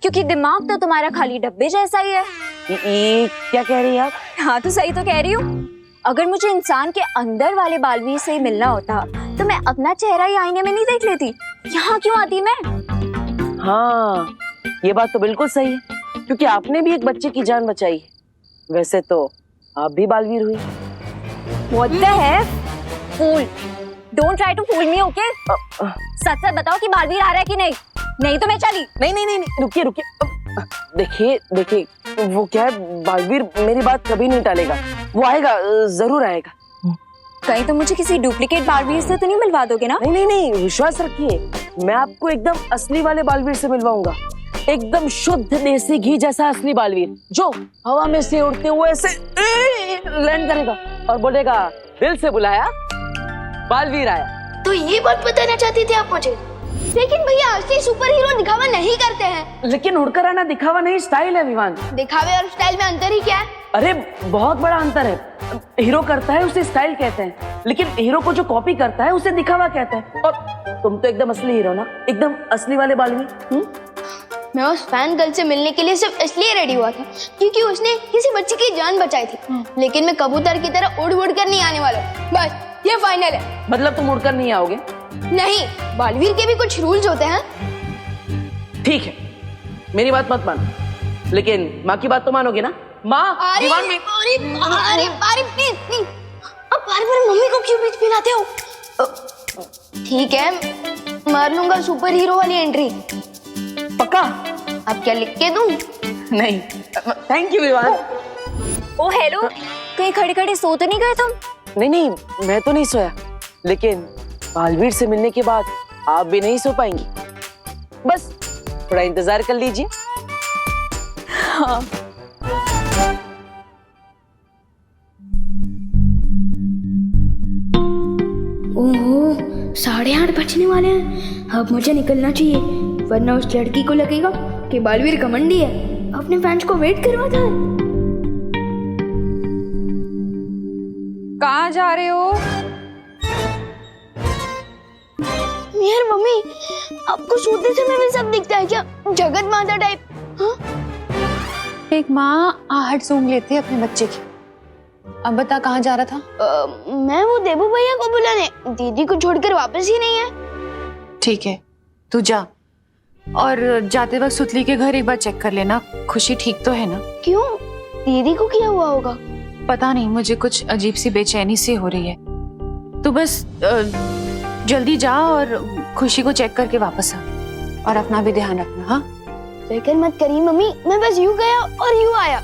क्योंकि दिमाग तो तुम्हारा खाली डब्बे जैसा ही है। ये क्या कह रही है आप? हाँ तो सही तो कह रही हूँ। अगर मुझे इंसान के अंदर वाले बालवीर से ही मिलना होता तो मैं अपना चेहरा ही आईने में नहीं देख लेती, यहाँ क्यों आती मैं? हाँ, ये बात तो बिल्कुल सही है, क्योंकि आपने भी एक बच्चे की जान बचाई है। वैसे तो आप भी बालवीर हुई। What the heck? Fool! Don't try to fool me, okay? सच सच बताओ कि बालवीर आ रहा है कि नहीं? नहीं तो मैं चली। नहीं, रुकिए। देखिए, वो क्या है, बालवीर मेरी बात कभी नहीं टालेगा। वो आएगा, जरूर आएगा। कहीं तो मुझे किसी डुप्लीकेट बालवीर से तो नहीं मिलवा दोगे ना? नहीं, विश्वास रखिए, मैं आपको एकदम असली वाले बालवीर से मिलवाऊंगा। एकदम शुद्ध देसी घी जैसा असली बालवीर, जो हवा में से उड़ते हुए ऐसे लैंड करेगा और बोलेगा, दिल से बुलाया, बालवीर आया। तो ये बात बताना चाहती थी आप मुझे? लेकिन भैया असली सुपर हीरो दिखावा नहीं करते हैं। लेकिन उड़कर आना दिखावा नहीं, स्टाइल है विवान। दिखावे और स्टाइल में अंतर ही क्या है? अरे बहुत बड़ा अंतर है। हीरो करता है उसे स्टाइल कहते हैं, लेकिन हीरो को जो कॉपी करता है उसे दिखावा कहते हैं। और तुम तो एकदम असली हीरो ना, एकदम असली वाले बालवीर। मैं उस फैन गर्ल से मिलने के लिए सिर्फ इसलिए रेडी हुआ था क्योंकि उसने किसी बच्चे की जान बचाई थी। लेकिन मैं कबूतर की तरह उड़ कर नहीं आने वाला। बस ये फाइनल है। मतलब तुम उड़कर नहीं आओगे? नहीं, बालवीर के भी कुछ रूल्स होते हैं। ठीक है, मेरी बात मत मानो, लेकिन माँ की बात तो मानोगे ना? माँ, दीवान में। अरे प्लीज, अब बार मम्मी को क्यों बीच में लाते हो? ठीक है, मार लूंगा सुपर हीरो वाली एंट्री। पक्का? अब क्या लिख के दूं? नहीं, थैंक यू विवान। ओ हेलो, कहीं खड़े खड़े सो तो नहीं गए तुम? नहीं, मैं तो नहीं सोया, लेकिन बालवीर से मिलने के बाद आप भी नहीं सो पाएंगी। बस थोड़ा इंतजार कर लीजिए। हाँ। ओहो, 8:30 बजने वाले हैं। अब मुझे निकलना चाहिए, वरना उस लड़की को लगेगा कि बालवीर घमंडी है, अपने फैंस को वेट करवाता है। कहाँ जा रहे हो? यार मम्मी, आपको सोते समय भी सब दिखता है क्या? जगत माता टाइप? हाँ? एक माँ आहट सूंघ लेती है अपने बच्चे की। अब बता कहाँ जा रहा था? मैं वो देबू भैया को बुलाने, दीदी को छोड़कर वापस ही नहीं है। ठीक है, तू जा, और जाते वक्त सुतली के घर एक बार चेक कर लेना, खुशी ठीक तो है ना? क्यों, दीदी को क्या हुआ होगा? पता नहीं, मुझे कुछ अजीब सी बेचैनी सी हो रही है। तू बस जल्दी जा और खुशी को चेक करके वापस आ, और अपना भी ध्यान रखना। हाँ, फिक्र मत करिए मम्मी, मैं बस यूं गया और यूं आया।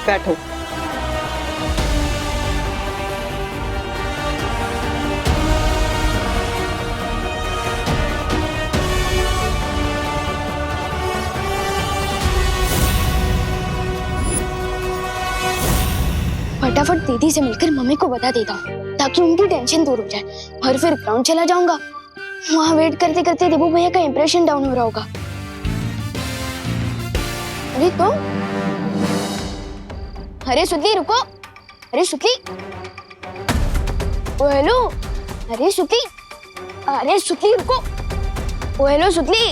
बैठो। फटाफट दीदी से मिलकर मम्मी को बता देता हूँ ताकि उनकी टेंशन दूर हो जाए, और फिर ग्राउंड चला जाऊंगा। वहाँ वेट करते करते देबू भैया का इंप्रेशन डाउन हो रहा होगा। अरे तो, अरे सुतली रुको, अरे सुतली, ओ हेलो, अरे सुतली, अरे सुतली रुको, ओ हेलो सुतली,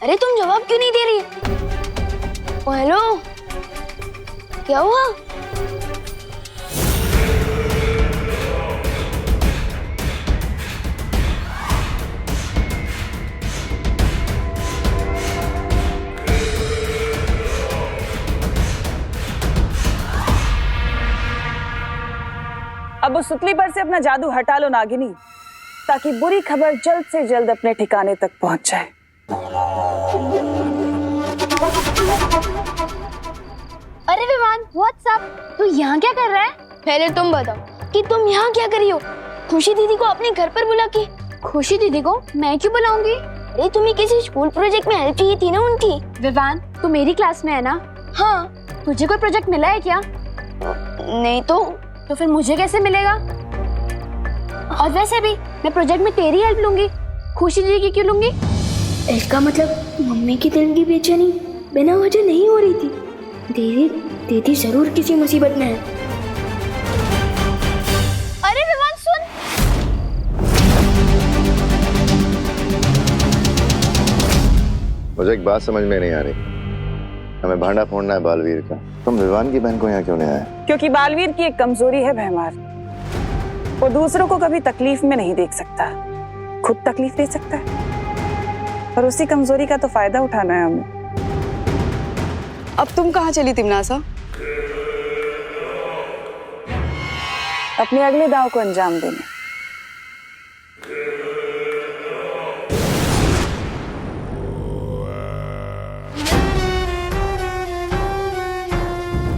अरे तुम जवाब क्यों नहीं दे रही? ओ हेलो, क्या हुआ? अब उस सुतली पर से अपना जादू हटा लो नागिनी, ताकि बुरी खबर जल्द से जल्द अपने ठिकाने तक पहुंच जाए। अरे विवान, व्हाट्सअप, तू यहाँ क्या कर रहा है? पहले तुम बताओ कि तुम यहाँ क्या कर रही हो? खुशी दीदी को अपने घर पर बुला के। खुशी दीदी को मैं क्यों बुलाऊंगी? अरे तुम्हें किसी स्कूल प्रोजेक्ट में हेल्प चाहिए थी ना उनकी। विवान, तू मेरी क्लास में है ना? हाँ। तुझे कोई प्रोजेक्ट मिला है क्या? नहीं तो फिर मुझे कैसे मिलेगा? और वैसे भी मैं प्रोजेक्ट में तेरी हेल्प लूंगी, खुशी दीदी की क्यों लूंगी? इसका मतलब मम्मी की दिल की बेचैनी बिना वजह नहीं हो रही थी। दीदी जरूर किसी मुसीबत में है। अरे विवान सुन, मुझे एक बात समझ में नहीं आ रही। हमें भांडा फोड़ना है बालवीर का, तुम विवान की बहन को यहाँ क्यों ले आए? क्योंकि बालवीर की एक कमजोरी है भैमार, वो दूसरों को कभी तकलीफ में नहीं देख सकता, खुद तकलीफ दे सकता है, और उसी कमजोरी का तो फायदा उठाना है हमें। अब तुम कहाँ चली तिमनासा? अपने अगले दाव को अंजाम देने।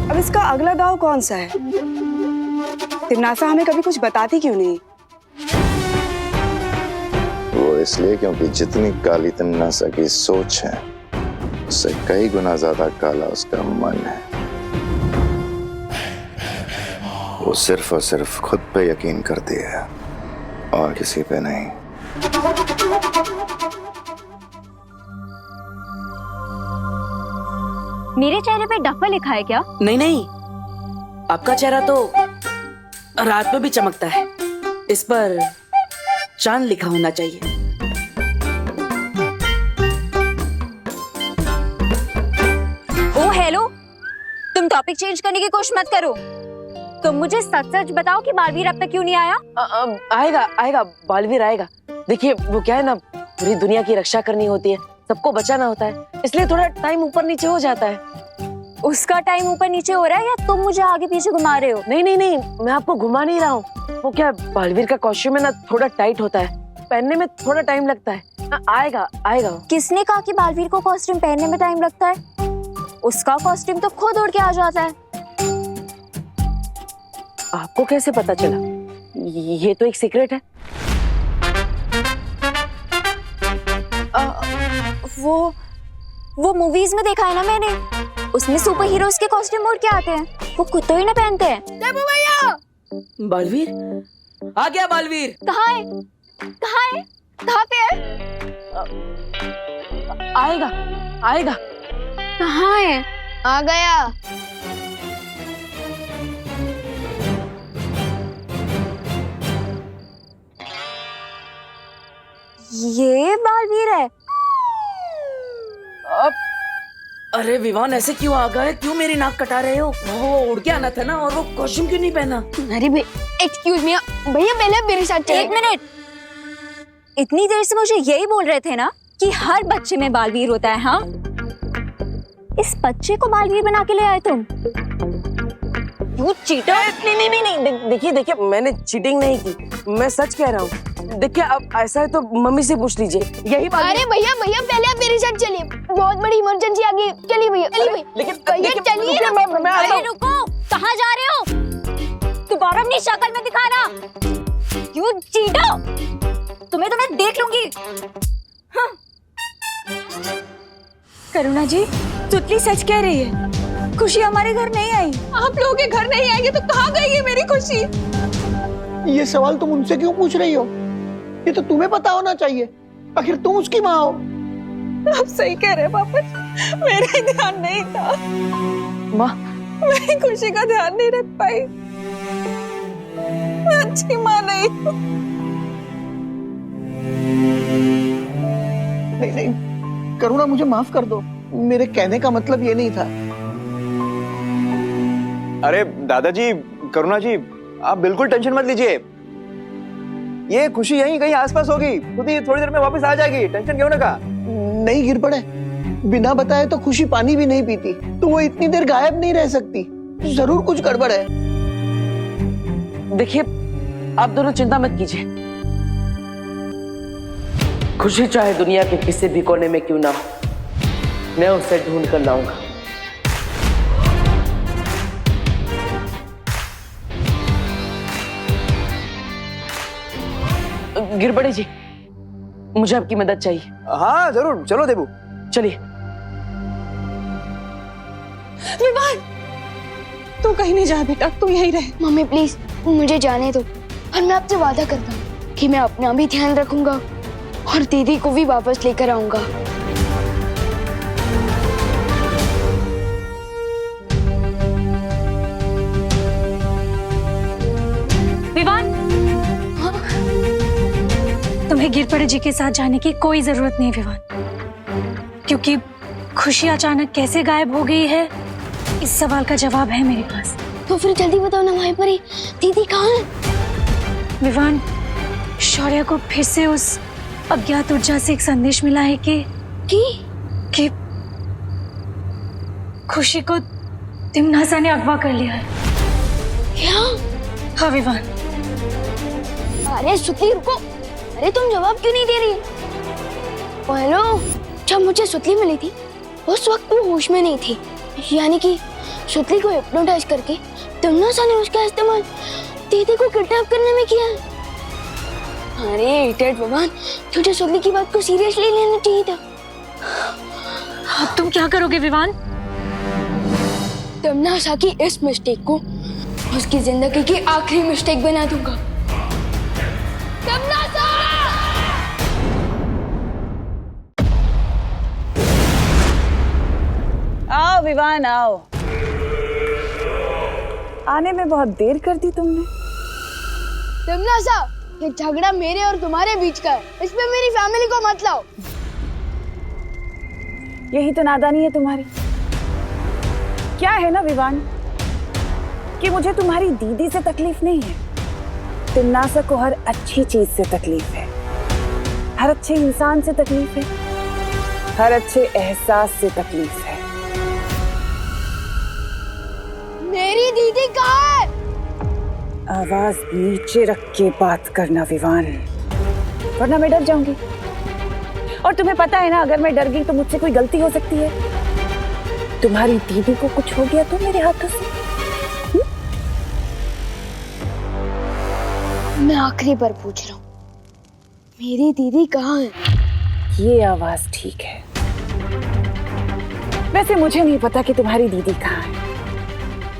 अब इसका अगला दाव कौन सा है? तिमनासा हमें कभी कुछ बताती क्यों नहीं? वो इसलिए क्योंकि जितनी काली तिमनासा की सोच है, उससे कई गुना ज्यादा काला उसका मन है। वो सिर्फ और सिर्फ खुद पे यकीन करती है और किसी पे नहीं। मेरे चेहरे पे डफा लिखा है क्या? नहीं नहीं, आपका चेहरा तो रात में भी चमकता है, इस पर चांद लिखा होना चाहिए। ओ हेलो, तुम टॉपिक चेंज करने की कोशिश मत करो। तुम मुझे सच सच बताओ कि बालवीर अब तक क्यों नहीं आया? आएगा आएगा, बालवीर आएगा। देखिए वो क्या है ना, पूरी दुनिया की रक्षा करनी होती है, सबको बचाना होता है, इसलिए थोड़ा टाइम ऊपर नीचे हो जाता है। उसका टाइम ऊपर नीचे हो रहा है या तुम मुझे आगे पीछे घुमा रहे हो? नहीं नहीं नहीं, मैं आपको घुमा नहीं रहा हूँ। वो क्या, बालवीर का कॉस्ट्यूम है ना, थोड़ा टाइट होता है, पहनने में थोड़ा टाइम लगता है। आएगा आएगा। किसने कहा कि बालवीर को कॉस्ट्यूम पहनने में टाइम लगता है? उसका कॉस्ट्यूम तो खुद उड़ के आ जाता है। आपको कैसे पता चला? ये तो एक सीक्रेट है। वो मूवीज में देखा है ना मैंने, उसमें सुपर हीरोज के कॉस्ट्यूम उड़ के आते हैं, वो खुद तो ही ना पहनते हैं। देबू भैया! बालवीर आ गया। बालवीर कहाँ है? कहाँ है? कहाँ पे है? आएगा आएगा। कहाँ है? आ गया। ये बालवीर है। अरे विवान, ऐसे क्यों आ गए? क्यों मेरी नाक कटा रहे हो? वो उड़ के आना था ना, और वो कॉस्ट्यूम क्यों नहीं पहना? अरे एक्सक्यूज मी भैया, पहले मेरे साथ चलिए। एक मिनट, इतनी देर से मुझे यही बोल रहे थे ना कि हर बच्चे में बालवीर होता है। हाँ, इस बच्चे को बालवीर बना के ले आए तुम। You cheater! नहीं, देखिए, मैंने चीटिंग नहीं की, मैं सच कह रहा हूँ। देखिए, अब ऐसा है तो मम्मी से पूछ लीजिए, यही बात। अरे भैया पहले आप मेरे साथ चलिए, बहुत बड़ी इमरजेंसी आ गई। चलिए भैया, लेकिन भैया चलिए। अरे रुको, कहाँ जा रहे हो? दोबारा अपनी शक्ल में दिखाना। यू चीटर, तुम्हें देख लूंगी। हाँ। करुणा जी, तुतली सच कह रही है, खुशी हमारे घर नहीं आई। आप लोगों के घर नहीं आएंगे तो कहाँ गई है मेरी खुशी? ये सवाल तुम उनसे क्यों पूछ रही हो? ये तो तुम्हें पता होना चाहिए, आखिर तुम उसकी माँ हो। आप सही कह रहे हैं पापा, मेरा ध्यान नहीं था। माँ, मैं खुशी का ध्यान नहीं रख पाई। मैं अच्छी माँ नहीं। नहीं, करुणा मुझे माफ कर दो, मेरे कहने का मतलब ये नहीं था। अरे दादाजी, करुणा जी, आप बिल्कुल टेंशन मत लीजिए, ये खुशी यहीं कहीं आसपास होगी, खुद ही थोड़ी देर में वापस आ जाएगी, टेंशन क्यों ना का। नहीं गिर पड़े, बिना बताए तो खुशी पानी भी नहीं पीती, तो वो इतनी देर गायब नहीं रह सकती, जरूर कुछ गड़बड़ है। देखिए, आप दोनों चिंता मत कीजिए, खुशी चाहे दुनिया के किसी भी कोने में क्यों ना हो, मैं उसे ढूंढ कर लाऊंगा। गिरबड़े जी, मुझे आपकी मदद चाहिए। हाँ जरूर, चलो देबू, चलिए। विवान, तू कहीं नहीं जा बेटा, तू यहीं रह। मम्मी प्लीज मुझे जाने दो, और मैं आपसे वादा करता हूँ कि मैं अपना भी ध्यान रखूंगा और दीदी को भी वापस लेकर आऊंगा। विवान, तुम्हें गिरपड़े जी के साथ जाने की कोई जरूरत नहीं विवान, क्योंकि खुशी अचानक कैसे गायब हो गई है, इस सवाल का जवाब है मेरे पास। तो फिर जल्दी बताओ ना माई परी, दीदी कहाँ है? विवान, शौर्य को फिर से उस अज्ञात ऊर्जा से एक संदेश मिला है कि खुशी को तिमनासा ने अगवा कर लिया है। क्या? हाँ विवान। अरे सुतली रुको, अरे तुम जवाब क्यों नहीं दे रही? हेलो, जब मुझे सुतली मिली थी उस वक्त वो होश में नहीं थी, यानी कि सुतली को हिप्नोटाइज करके तिमनासा ने उसका इस्तेमाल दीदी को किडनैप करने में किया है। अरे इडियट भगवान, तुझे सुतली की बात को सीरियसली लेना चाहिए था। अब तुम क्या करोगे विवान? तिमनासा की इस मिस्टेक को उसकी जिंदगी की आखिरी मिस्टेक बना दूंगा। तिमनासा! आओ विवान, आओ। आने में बहुत देर कर दी तुमने। तिमनासा, ये झगड़ा मेरे और तुम्हारे बीच का है, इसमें मेरी फैमिली को मत लाओ। यही तो नादानी है तुम्हारी। क्या है ना विवान, कि मुझे तुम्हारी दीदी से तकलीफ नहीं है, तिमनासा को हर अच्छी चीज से तकलीफ है, हर अच्छे इंसान से तकलीफ है, हर अच्छे एहसास से तकलीफ है। मेरी दीदी कहाँ है? आवाज नीचे रख के बात करना विवान, वरना मैं डर जाऊंगी। और तुम्हें पता है ना, अगर मैं डर गई तो मुझसे कोई गलती हो सकती है। तुम्हारी दीदी को कुछ हो गया तो मेरे हाथों से। मैं आखिरी बार पूछ रहा हूँ, मेरी दीदी कहाँ है? ये आवाज ठीक है। वैसे मुझे नहीं पता कि तुम्हारी दीदी कहाँ है।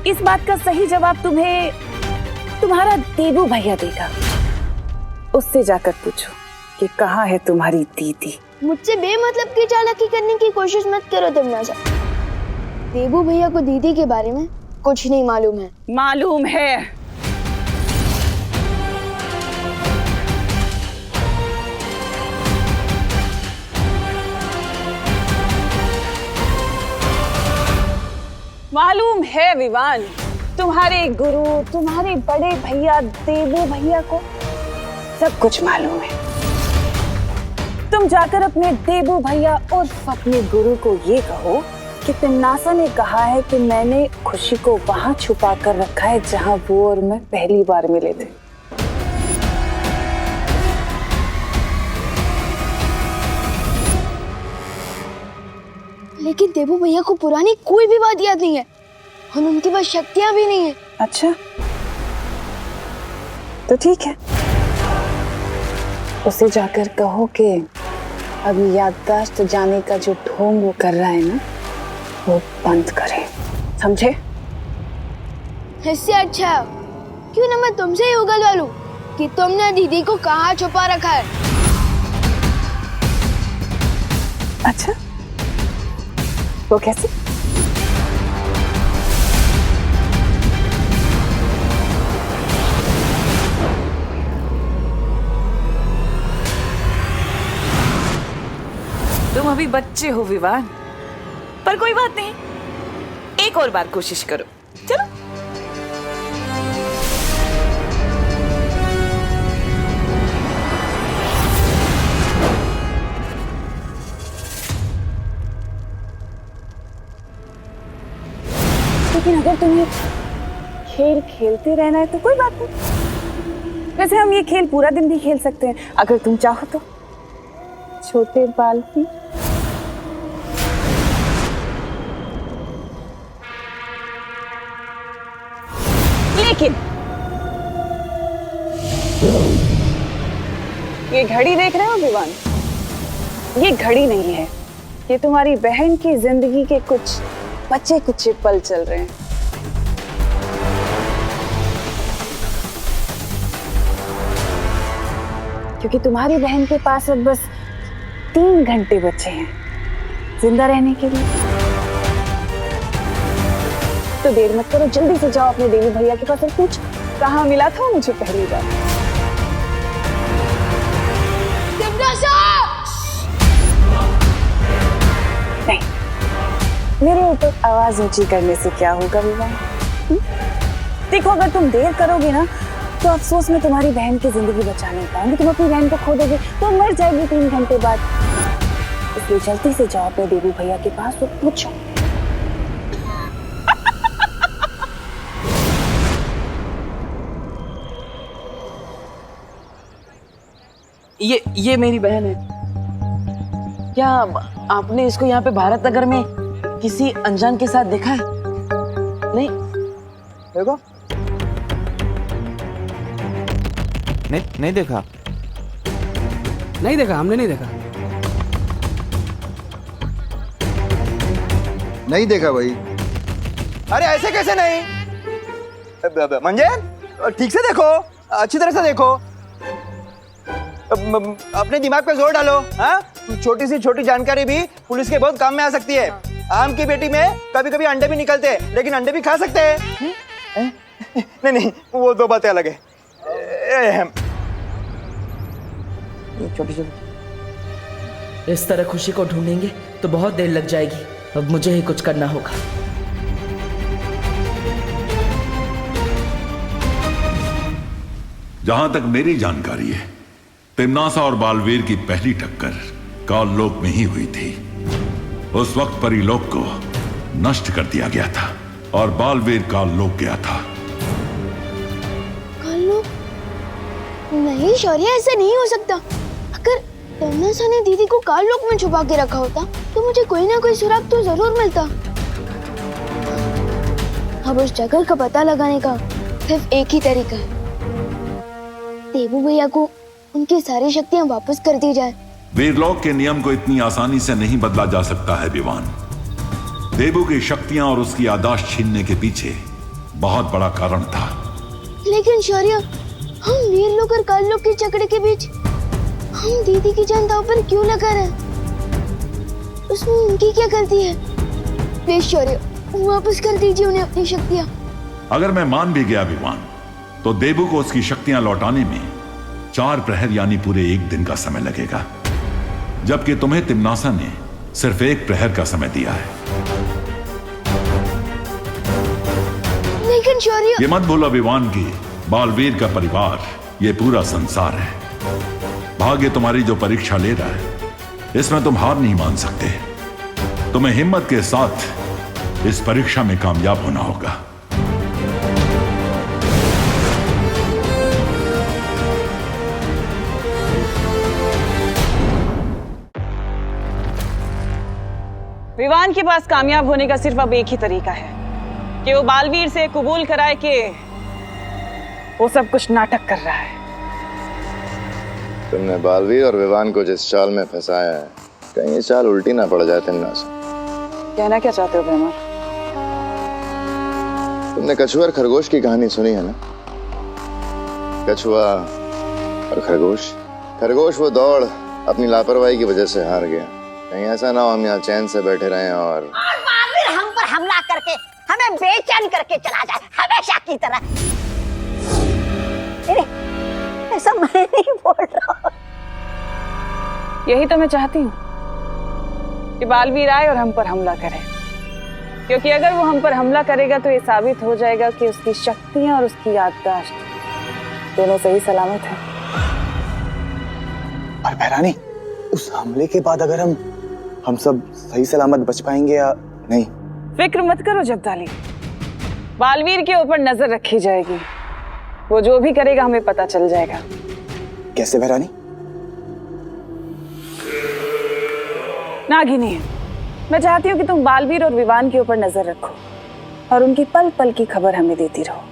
इस बात का सही जवाब तुम्हें तुम्हारा देबू भैया देगा। उससे जाकर पूछो कि कहाँ है तुम्हारी दीदी। मुझसे बेमतलब की चालाकी करने की कोशिश मत करो तिमनासा। देबू भैया को दीदी के बारे में कुछ नहीं मालूम है। मालूम है। मालूम है विवान, तुम्हारे गुरु, तुम्हारे बड़े भैया देबू भैया को सब कुछ मालूम है। तुम जाकर अपने देबू भैया और अपने गुरु को ये कहो कि तिमनासा ने कहा है कि मैंने खुशी को वहां छुपा कर रखा है जहां वो और मैं पहली बार मिले थे। लेकिन देबू भैया को पुरानी कोई भी बात याद नहीं है और उनके पास शक्तियां भी नहीं है। अच्छा, तो ठीक है, उसे जाकर कहो कि अब याददाश्त जाने का जो ढोंग वो कर रहा है ना, वो बंद करे, समझे? इससे अच्छा क्यों ना मैं तुमसे ही उगलवा लूं कि तुमने दीदी को कहाँ छुपा रखा है। अच्छा, वो कैसे? तुम अभी बच्चे हो विवान, पर कोई बात नहीं, एक और बार कोशिश करो, चलो। लेकिन अगर तुम्हें खेल खेलते रहना है तो कोई बात नहीं। वैसे हम ये खेल पूरा दिन भी खेल सकते हैं अगर तुम चाहो तो, छोटे बालकी। लेकिन ये घड़ी देख रहे हो विवान, ये घड़ी नहीं है, ये तुम्हारी बहन की जिंदगी के कुछ बच्चे कुचे पल चल रहे हैं। क्योंकि तुम्हारी बहन के पास अब बस 3 घंटे बचे हैं जिंदा रहने के लिए। तो देर मत करो, जल्दी से जाओ अपने देवी भैया के पास और पूछ कहाँ मिला था मुझे पहली बार। नहीं, मेरे ऊपर आवाज ऊंची करने से क्या होगा विवान? देखो, अगर तुम देर करोगे ना तो अफसोस में तुम्हारी बहन की जिंदगी बचा नहीं पाऊंगी। तुम अपनी बहन को खो दोगे तो मर जाएगी 3 घंटे बाद। इसलिए जल्दी से जाओ अपने देवी भैया के पास और पूछो। ये मेरी बहन है। क्या आपने इसको यहाँ पे भारत नगर में किसी अनजान के साथ देखा है? नहीं देखो, नहीं देखा, नहीं देखा, हमने नहीं देखा। नहीं देखा भाई। अरे ऐसे कैसे नहीं? मंजर, ठीक से देखो, अच्छी तरह से देखो, अपने दिमाग पे जोर डालो। हाँ, छोटी सी छोटी जानकारी भी पुलिस के बहुत काम में आ सकती है। आम की बेटी में कभी कभी अंडे भी निकलते हैं, लेकिन अंडे भी खा सकते हैं। नहीं नहीं, वो दो बातें अलग है। छोटी छोटी इस तरह खुशी को ढूंढेंगे तो बहुत देर लग जाएगी। अब मुझे ही कुछ करना होगा। जहां तक मेरी जानकारी है, तिमनासा और बालवीर की पहली टक्कर काललोक में ही हुई थी। उस वक्त परीलोक को नष्ट कर दिया गया था और बालवीर काललोक गया था। काललोक? नहीं शौर्य, ऐसा नहीं हो सकता। अगर तिमनासा ने दीदी को काललोक में छुपा के रखा होता तो मुझे कोई ना कोई सुराग तो जरूर मिलता। अब उस जगह का पता लगाने का सिर्फ एक ही तरीका है, देबू भैया को उनकी सारी शक्तियां वापस कर दी जाए। वीरलोक के नियम को इतनी आसानी से नहीं बदला जा सकता है विवान। देबू की शक्तियां और उसकी याददाश्त छीनने के पीछे बहुत बड़ा कारण था। लेकिन शौर्य, हम वीरलोक और काललोक के झगड़े के बीच हम दीदी की जान दांव पर क्यों लगा रहे हैं? उसमें उनकी क्या गलती है? प्लीज शौर्य, वापस कर दीजिए उन्हें अपनी शक्तियाँ। अगर मैं मान भी गया विवान, तो देबू को उसकी शक्तियां लौटाने में 4 प्रहर यानी पूरे 1 दिन का समय लगेगा, जबकि तुम्हें तिम्नासा ने सिर्फ 1 प्रहर का समय दिया है। लेकिन शौर्य, ये मत भूलो विवान की बालवीर का परिवार ये पूरा संसार है। भाग्य तुम्हारी जो परीक्षा ले रहा है, इसमें तुम हार नहीं मान सकते। तुम्हें हिम्मत के साथ इस परीक्षा में कामयाब होना होगा। विवान के पास कामयाब होने का सिर्फ अब एक ही तरीका है कि वो बालवीर से कबूल कराए कि वो सब कुछ नाटक कर रहा है। तुमने बालवीर और विवान को जिस चाल में फंसाया है, कहीं ये चाल उल्टी ना पड़ जाए तिम्नासा। कहना क्या चाहते हो भैमा? तुमने कछुआ और खरगोश की कहानी सुनी है ना? कछुआ और खरगोश। खरगोश वो दौड़ अपनी लापरवाही की वजह से हार गया। कहीं ऐसा ना हो हम यहाँ चैन से बैठे रहें और बालवीर हम पर हमला करके हमें बेचैन करके चला जाए हमेशा की तरह। ऐसा मैं नहीं बोल रहा। यही तो मैं चाहती हूँ कि बालवीर आए और हम पर हमला करे, क्योंकि अगर वो हम पर हमला करेगा तो ये साबित हो जाएगा कि उसकी शक्तियां और उसकी याददाश्त दोनों सही सलामत है। पर बहरानी, उस हमले के बाद अगर हम सब सही सलामत बच पाएंगे या नहीं? फिक्र मत करो जब्दाली, बालवीर के ऊपर नजर रखी जाएगी। वो जो भी करेगा हमें पता चल जाएगा। कैसे बहरानी? नागिनी, मैं चाहती हूँ कि तुम बालवीर और विवान के ऊपर नजर रखो और उनकी पल पल की खबर हमें देती रहो।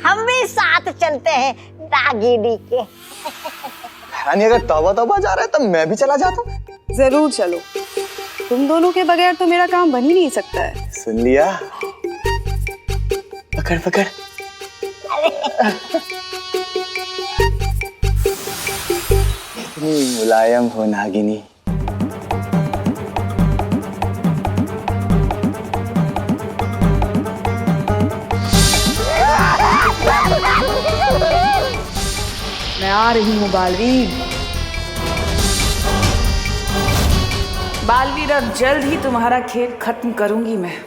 हम भी साथ चलते हैं नागिनी के। बहरानी, अगर तौबा तौबा जा रहा है तब मैं भी चला जाता हूँ। जरूर चलो, तुम दोनों के बगैर तो मेरा काम बन ही नहीं सकता है। सुन लिया? पकड़ पकड़। इतनी मुलायम हो नागिनी। मैं आ रही हूँ बालवीर। बालवीर, अब जल्द ही तुम्हारा खेल खत्म करूंगी मैं।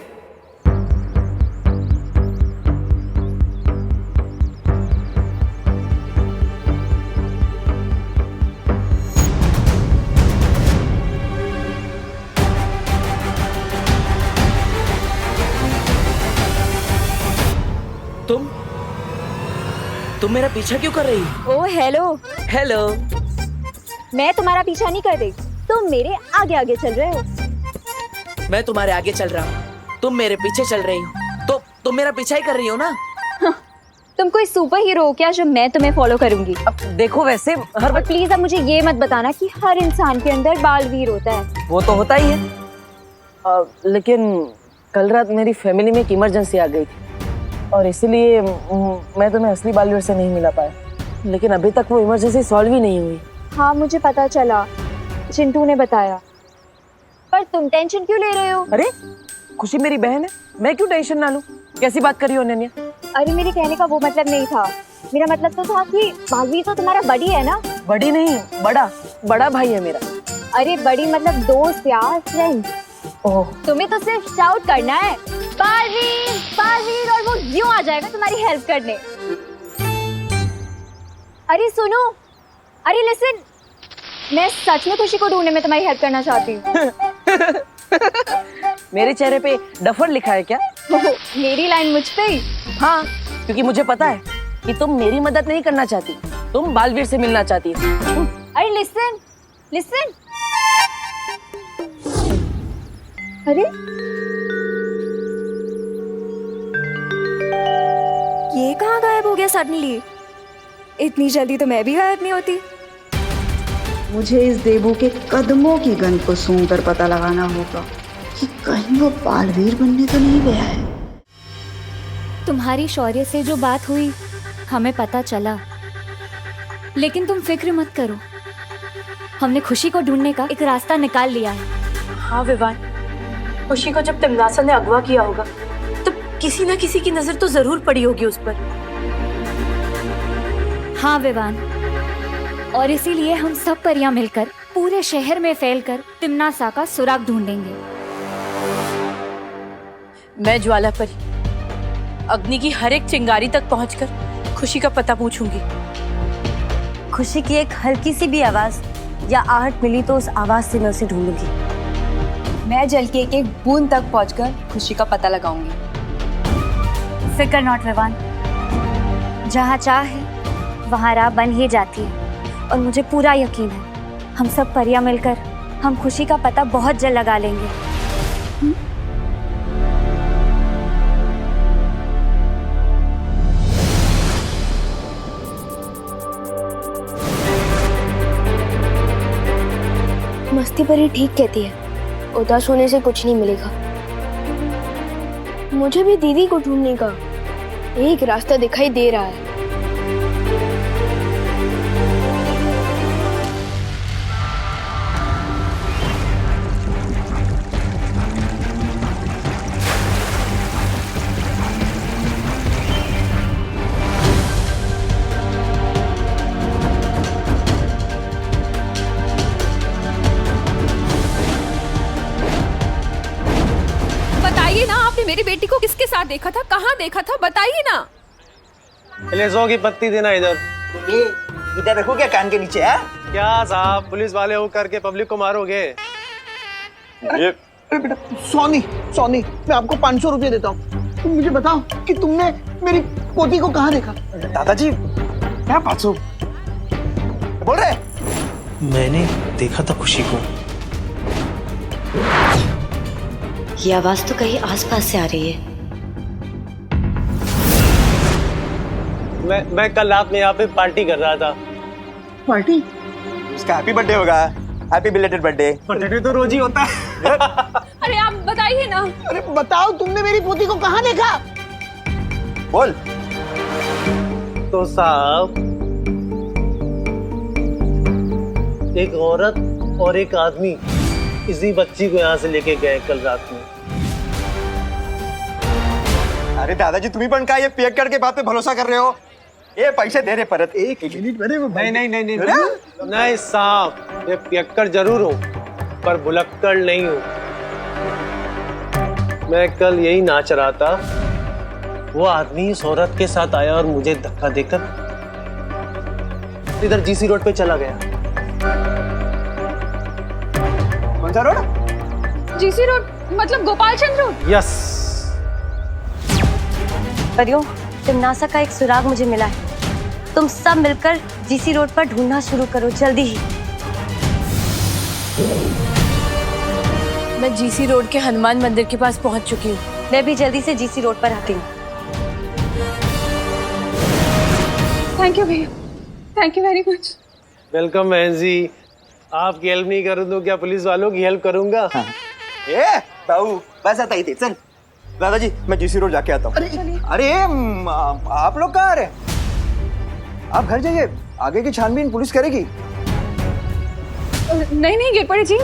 तुम मेरा पीछा क्यों कर रही हो? ओ हेलो। हेलो। मैं तुम्हारा पीछा नहीं कर रही, तुम मेरे आगे आगे चल रहे हो। मैं तुम्हारे आगे चल रहा हूँ, तुम मेरे पीछे चल रही हो, तो तुम मेरा पीछा ही कर रही हो ना? तुम कोई सुपर हीरो हो क्या जो मैं तुम्हें फॉलो करूंगी? अब देखो, वैसे हर वक्त प्लीज अब मुझे ये मत बताना कि हर इंसान के अंदर बालवीर होता है। वो तो होता ही है, लेकिन कल रात मेरी फैमिली में एक इमरजेंसी आ गई थी और इसीलिए मैं तुम्हें असली बालवीर से नहीं मिला पाया। लेकिन अभी तक वो इमरजेंसी सॉल्व ही नहीं हुई। हाँ, मुझे पता चला, चिंटू ने बताया। पर तुम टेंशन क्यों ले रहे हो? अरे खुशी मेरी बहन है, मैं क्यों टेंशन ना लूं? कैसी बात कर रही हो अनन्या? अरे मेरे कहने का वो मतलब नहीं था। मेरा मतलब तो था कि बालवीर तो तुम्हारा बड़ी है ना? बड़ी नहीं, बड़ा भाई है मेरा। अरे बड़ी मतलब दोस्त यार, फ्रेंड। ओह, तुम्हें तो सिर्फ शाउट करना है बालवीर बालवीर और वो यूं आ जाएगा तुम्हारी हेल्प करने। अरे सुनो, अरे लिसन, मैं सच में खुशी को ढूंढने में तुम्हारी हेल्प करना चाहती हूँ। मेरे चेहरे पे डफर लिखा है क्या? मेरी लाइन मुझ पे ही? हाँ, क्योंकि मुझे पता है कि तुम मेरी मदद नहीं करना चाहती, तुम बालवीर से मिलना चाहती हो। अरे लिसन लिसन, अरे ये कहाँ गायब हो गया सडनली? इतनी जल्दी तो मैं भी गायब नहीं होती। मुझे इस देबू के कदमों की गंध को सूंघकर पता लगाना होगा कि कहीं वो बालवीर बनने तो नहीं गया है। तुम्हारी शौर्य से जो बात हुई, हमें पता चला लेकिन तुम फिक्र मत करो, हमने खुशी को ढूंढने का एक रास्ता निकाल लिया है। हाँ विवान, खुशी को जब तिमनासा ने अगवा किया होगा तो किसी न किसी की नजर तो जरूर पड़ी होगी उस पर। हाँ विवान, और इसीलिए हम सब परियां मिलकर पूरे शहर में फैलकर तिमनासा का सुराग ढूंढेंगे। मैं ज्वाला परी अग्नि की हर एक चिंगारी तक पहुंचकर खुशी का पता पूछूंगी। खुशी की एक हल्की सी भी आवाज या आहट मिली तो उस आवाज से मैं उसे ढूंढूंगी। मैं जल की एक एक बूंद तक पहुंचकर खुशी का पता लगाऊंगी। फिकर नॉट विवान, जहाँ चाह है वहाँ राह बन ही जाती है, और मुझे पूरा यकीन है हम सब परियां मिलकर हम खुशी का पता बहुत जल्द लगा लेंगे। मस्ती परी ठीक कहती है, उदास होने से कुछ नहीं मिलेगा। मुझे भी दीदी को ढूंढने का एक रास्ता दिखाई दे रहा है। बताइए ना, आपने मेरी बेटी को किसके साथ देखा था, कहाँ देखा था, बताइए ना। पहले 100 की पत्ती देना इधर। ये इधर रखो क्या कान के नीचे है? क्या साहब, पुलिस वाले हो करके पब्लिक को मारोगे? अरे बेटा, सोनी मैं आपको 500 रुपये देता हूँ। तुम मुझे बताओ कि तुमने मेरी पोती को कहाँ देखा? दादाजी क्या 500 बोल रहे? मैंने देखा था खुशी को। ये आवाज तो कहीं आसपास से आ रही है। मैं कल रात में यहाँ पे पार्टी कर रहा था। पार्टी? उसका हैप्पी बर्थडे होगा। Happy belated birthday. बर्थडे तो रोज ही होता है। अरे आप बताइए ना। अरे बताओ, तुमने मेरी पोती को कहाँ देखा? बोल। तो साहब, एक औरत और एक आदमी इसी बच्ची को यहाँ से लेके गए कल रात में। अरे दादाजी, तुम्ही पण काय ये पेक करके बात पे भरोसा कर रहे हो? ये पैसे दे रहे परत। एक मिनट मेरे नहीं साहब, ये पियक्कर जरूर हो पर भुलक्कड़ नहीं हूँ। मैं कल यही नाच रहा था, वो आदमी इस औरत के साथ आया और मुझे धक्का देकर इधर जीसी रोड पे चला गया। कौन सा रोड? जीसी रोड मतलब गोपाल चंद्र रोड? यस। परियों, तिमनासा का एक सुराग मुझे मिला है। तुम सब मिलकर जीसी रोड पर ढूंढना शुरू करो, जल्दी ही। मैं जीसी रोड के हनुमान मंदिर के पास पहुंच चुकी हूँ। मैं भी जल्दी से जीसी रोड पर आती हूँ। थैंक यू भैया, thank you very much. Welcome बहन जी। आपकी हेल्प नहीं करूँ तो क्या पुलिस वालों की हेल्प करूंगा? ए बाबू, बस आता ही थे। चल दादाजी, मैं जीसी रोड जाके आता हूँ। अरे आप लोग कहाँ आ रहे? आप घर जाइए, आगे की छानबीन पुलिस करेगी। नहीं गिरपड़े जी,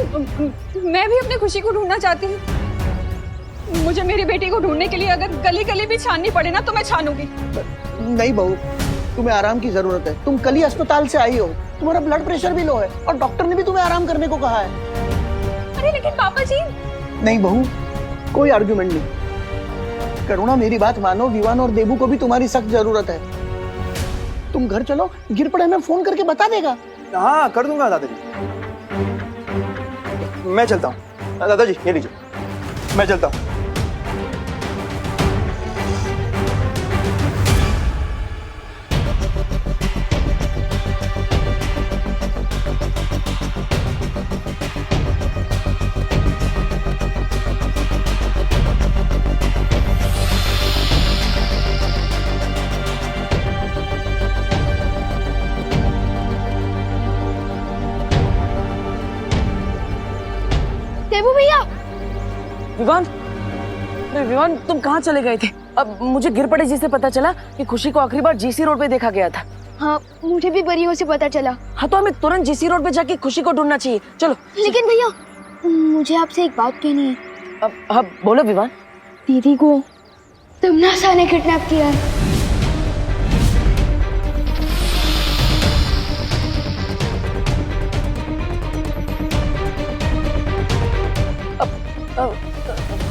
मैं भी अपनी खुशी को ढूंढना चाहती हूँ। मुझे मेरी बेटी को ढूंढने के लिए अगर गली गली भी छाननी पड़े ना तो मैं छानूंगी। नहीं बहू, तुम्हें आराम की जरूरत है। तुम कल ही अस्पताल से आई हो, तुम्हारा ब्लड प्रेशर भी लो है और डॉक्टर ने भी तुम्हें आराम करने को कहा है। अरे लेकिन पापा जी। नहीं बहू, कोई आर्गुमेंट नहीं। करुणा, मेरी बात मानो, विवान और देबू को भी तुम्हारी सख्त जरूरत है। तुम घर चलो, गिरपड़े में फोन करके बता देगा। हाँ कर दूंगा दादाजी। मैं चलता हूँ। दादाजी ये लीजिए, मैं चलता हूँ। देबू भैया। विवान, अरे विवान, तुम कहाँ चले गए थे? अब मुझे गिरपड़े जी से पता चला कि खुशी को आखिरी बार जीसी रोड पे देखा गया था। हाँ मुझे भी परियों से पता चला। हाँ तो हमें तुरंत जीसी रोड पे जाके खुशी को ढूंढना चाहिए। चलो। लेकिन भैया मुझे आपसे एक बात कहनी है। अब बोलो विवान। दीदी को तमन्ना ने किडनैप किया है।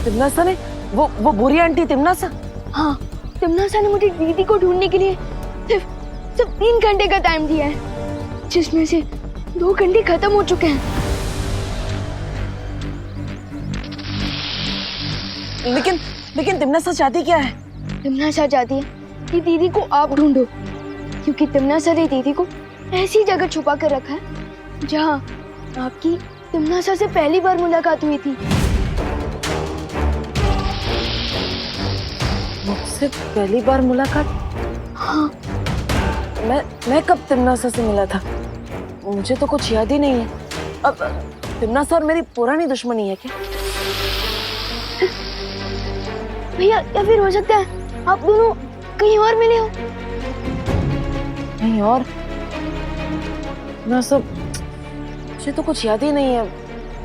तिमनासा ने वो बुरी आंटी तिमनासा? हाँ तमन्ना ने मुझे दीदी को ढूंढने के लिए सिर्फ 3 घंटे का टाइम दिया है, जिसमें से 2 घंटे खत्म हो चुके हैं। लेकिन तिमनासा चाहती क्या है? तिमनासा चाहती है कि दीदी को आप ढूंढो, क्योंकि तिमनासा ने दीदी को ऐसी जगह छुपा कर रखा है जहाँ आपकी तिमनासा से पहली बार मुलाकात हुई थी। मुझसे पहली बार मुलाकात? हाँ। मैं कब तिमनासा से मिला था? मुझे तो कुछ याद ही नहीं है। अब तिमनासा और मेरी पुरानी दुश्मनी है क्या? भैया या फिर हो सकता है आप दोनों कहीं और मिले हो। कहीं और? ना सब मुझे तो कुछ याद ही नहीं है।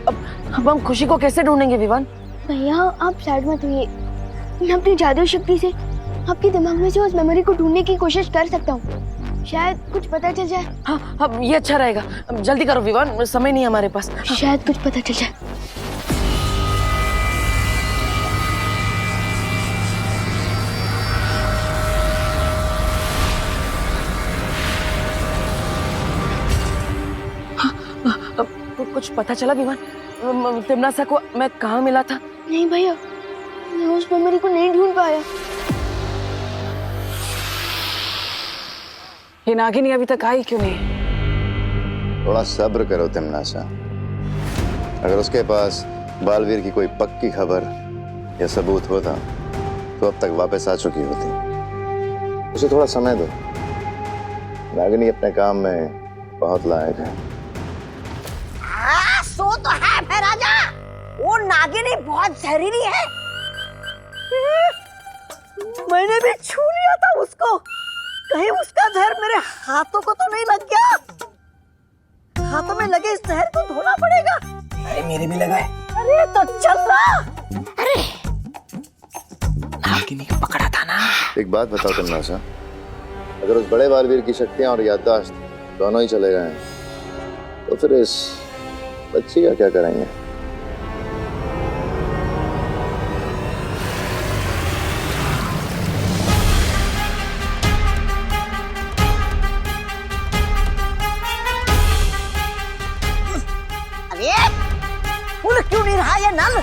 अब हम खुशी को कैसे ढूंढेंगे विवान? भैया आप सैड मत होइए, मैं अपनी जादू शक्ति से आपके दिमाग में से उस मेमोरी को ढूंढने की कोशिश कर सकता हूँ, शायद कुछ पता चल जाए। हाँ अब ये अच्छा रहेगा। अब जल्दी करो विवान, समय नहीं हमारे पास। शायद कुछ पता चल जाए। कुछ पता चला विवान? तिमनासा को मैं कहाँ मिला था? नहीं भैया, मैं उस मेमोरी को नहीं ढूंढ पाया। ये नागिनी अभी तक आई क्यों नहीं? थोड़ा सब्र करो तिमनासा। अगर उसके पास बालवीर की कोई पक्की खबर या सबूत होता तो अब तक वापस आ चुकी होती। उसे थोड़ा समय दो। नागिनी अपने काम में बहुत लायक है। हाँ, सो तो है भाई राजा, वो नागिनी बहुत जहरीली है। मैंने भी छू लिया था उसको, कहीं उसका जहर मेरे हाथों को तो नहीं लग गया। हाथों में लगे इस जहर को धोना पड़ेगा। अरे मेरे भी लगा है। अरे तो चल रहा। अरे नागिनी को पकड़ा था ना। एक बात बताओ तिमनासा, अगर उस बड़े बालवीर की शक्तियां और याददाश्त दोनों ही चले गए तो फिर इस बच्ची का क्या करेंगे? अरे फूल क्यों नहीं रहा ये नल?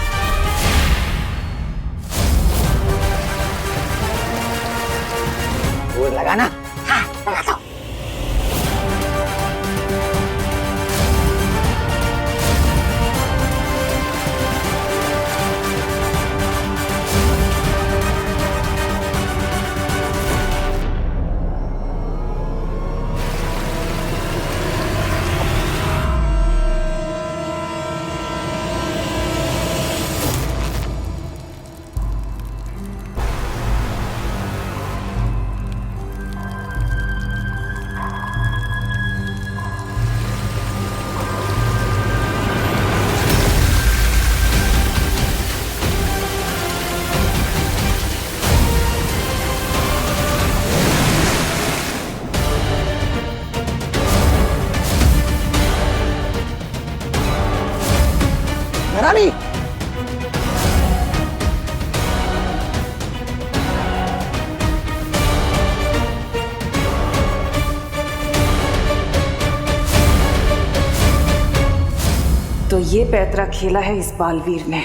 वो लगाना। हाँ, लगा दो। रानी तो ये पैतरा खेला है इस बालवीर ने।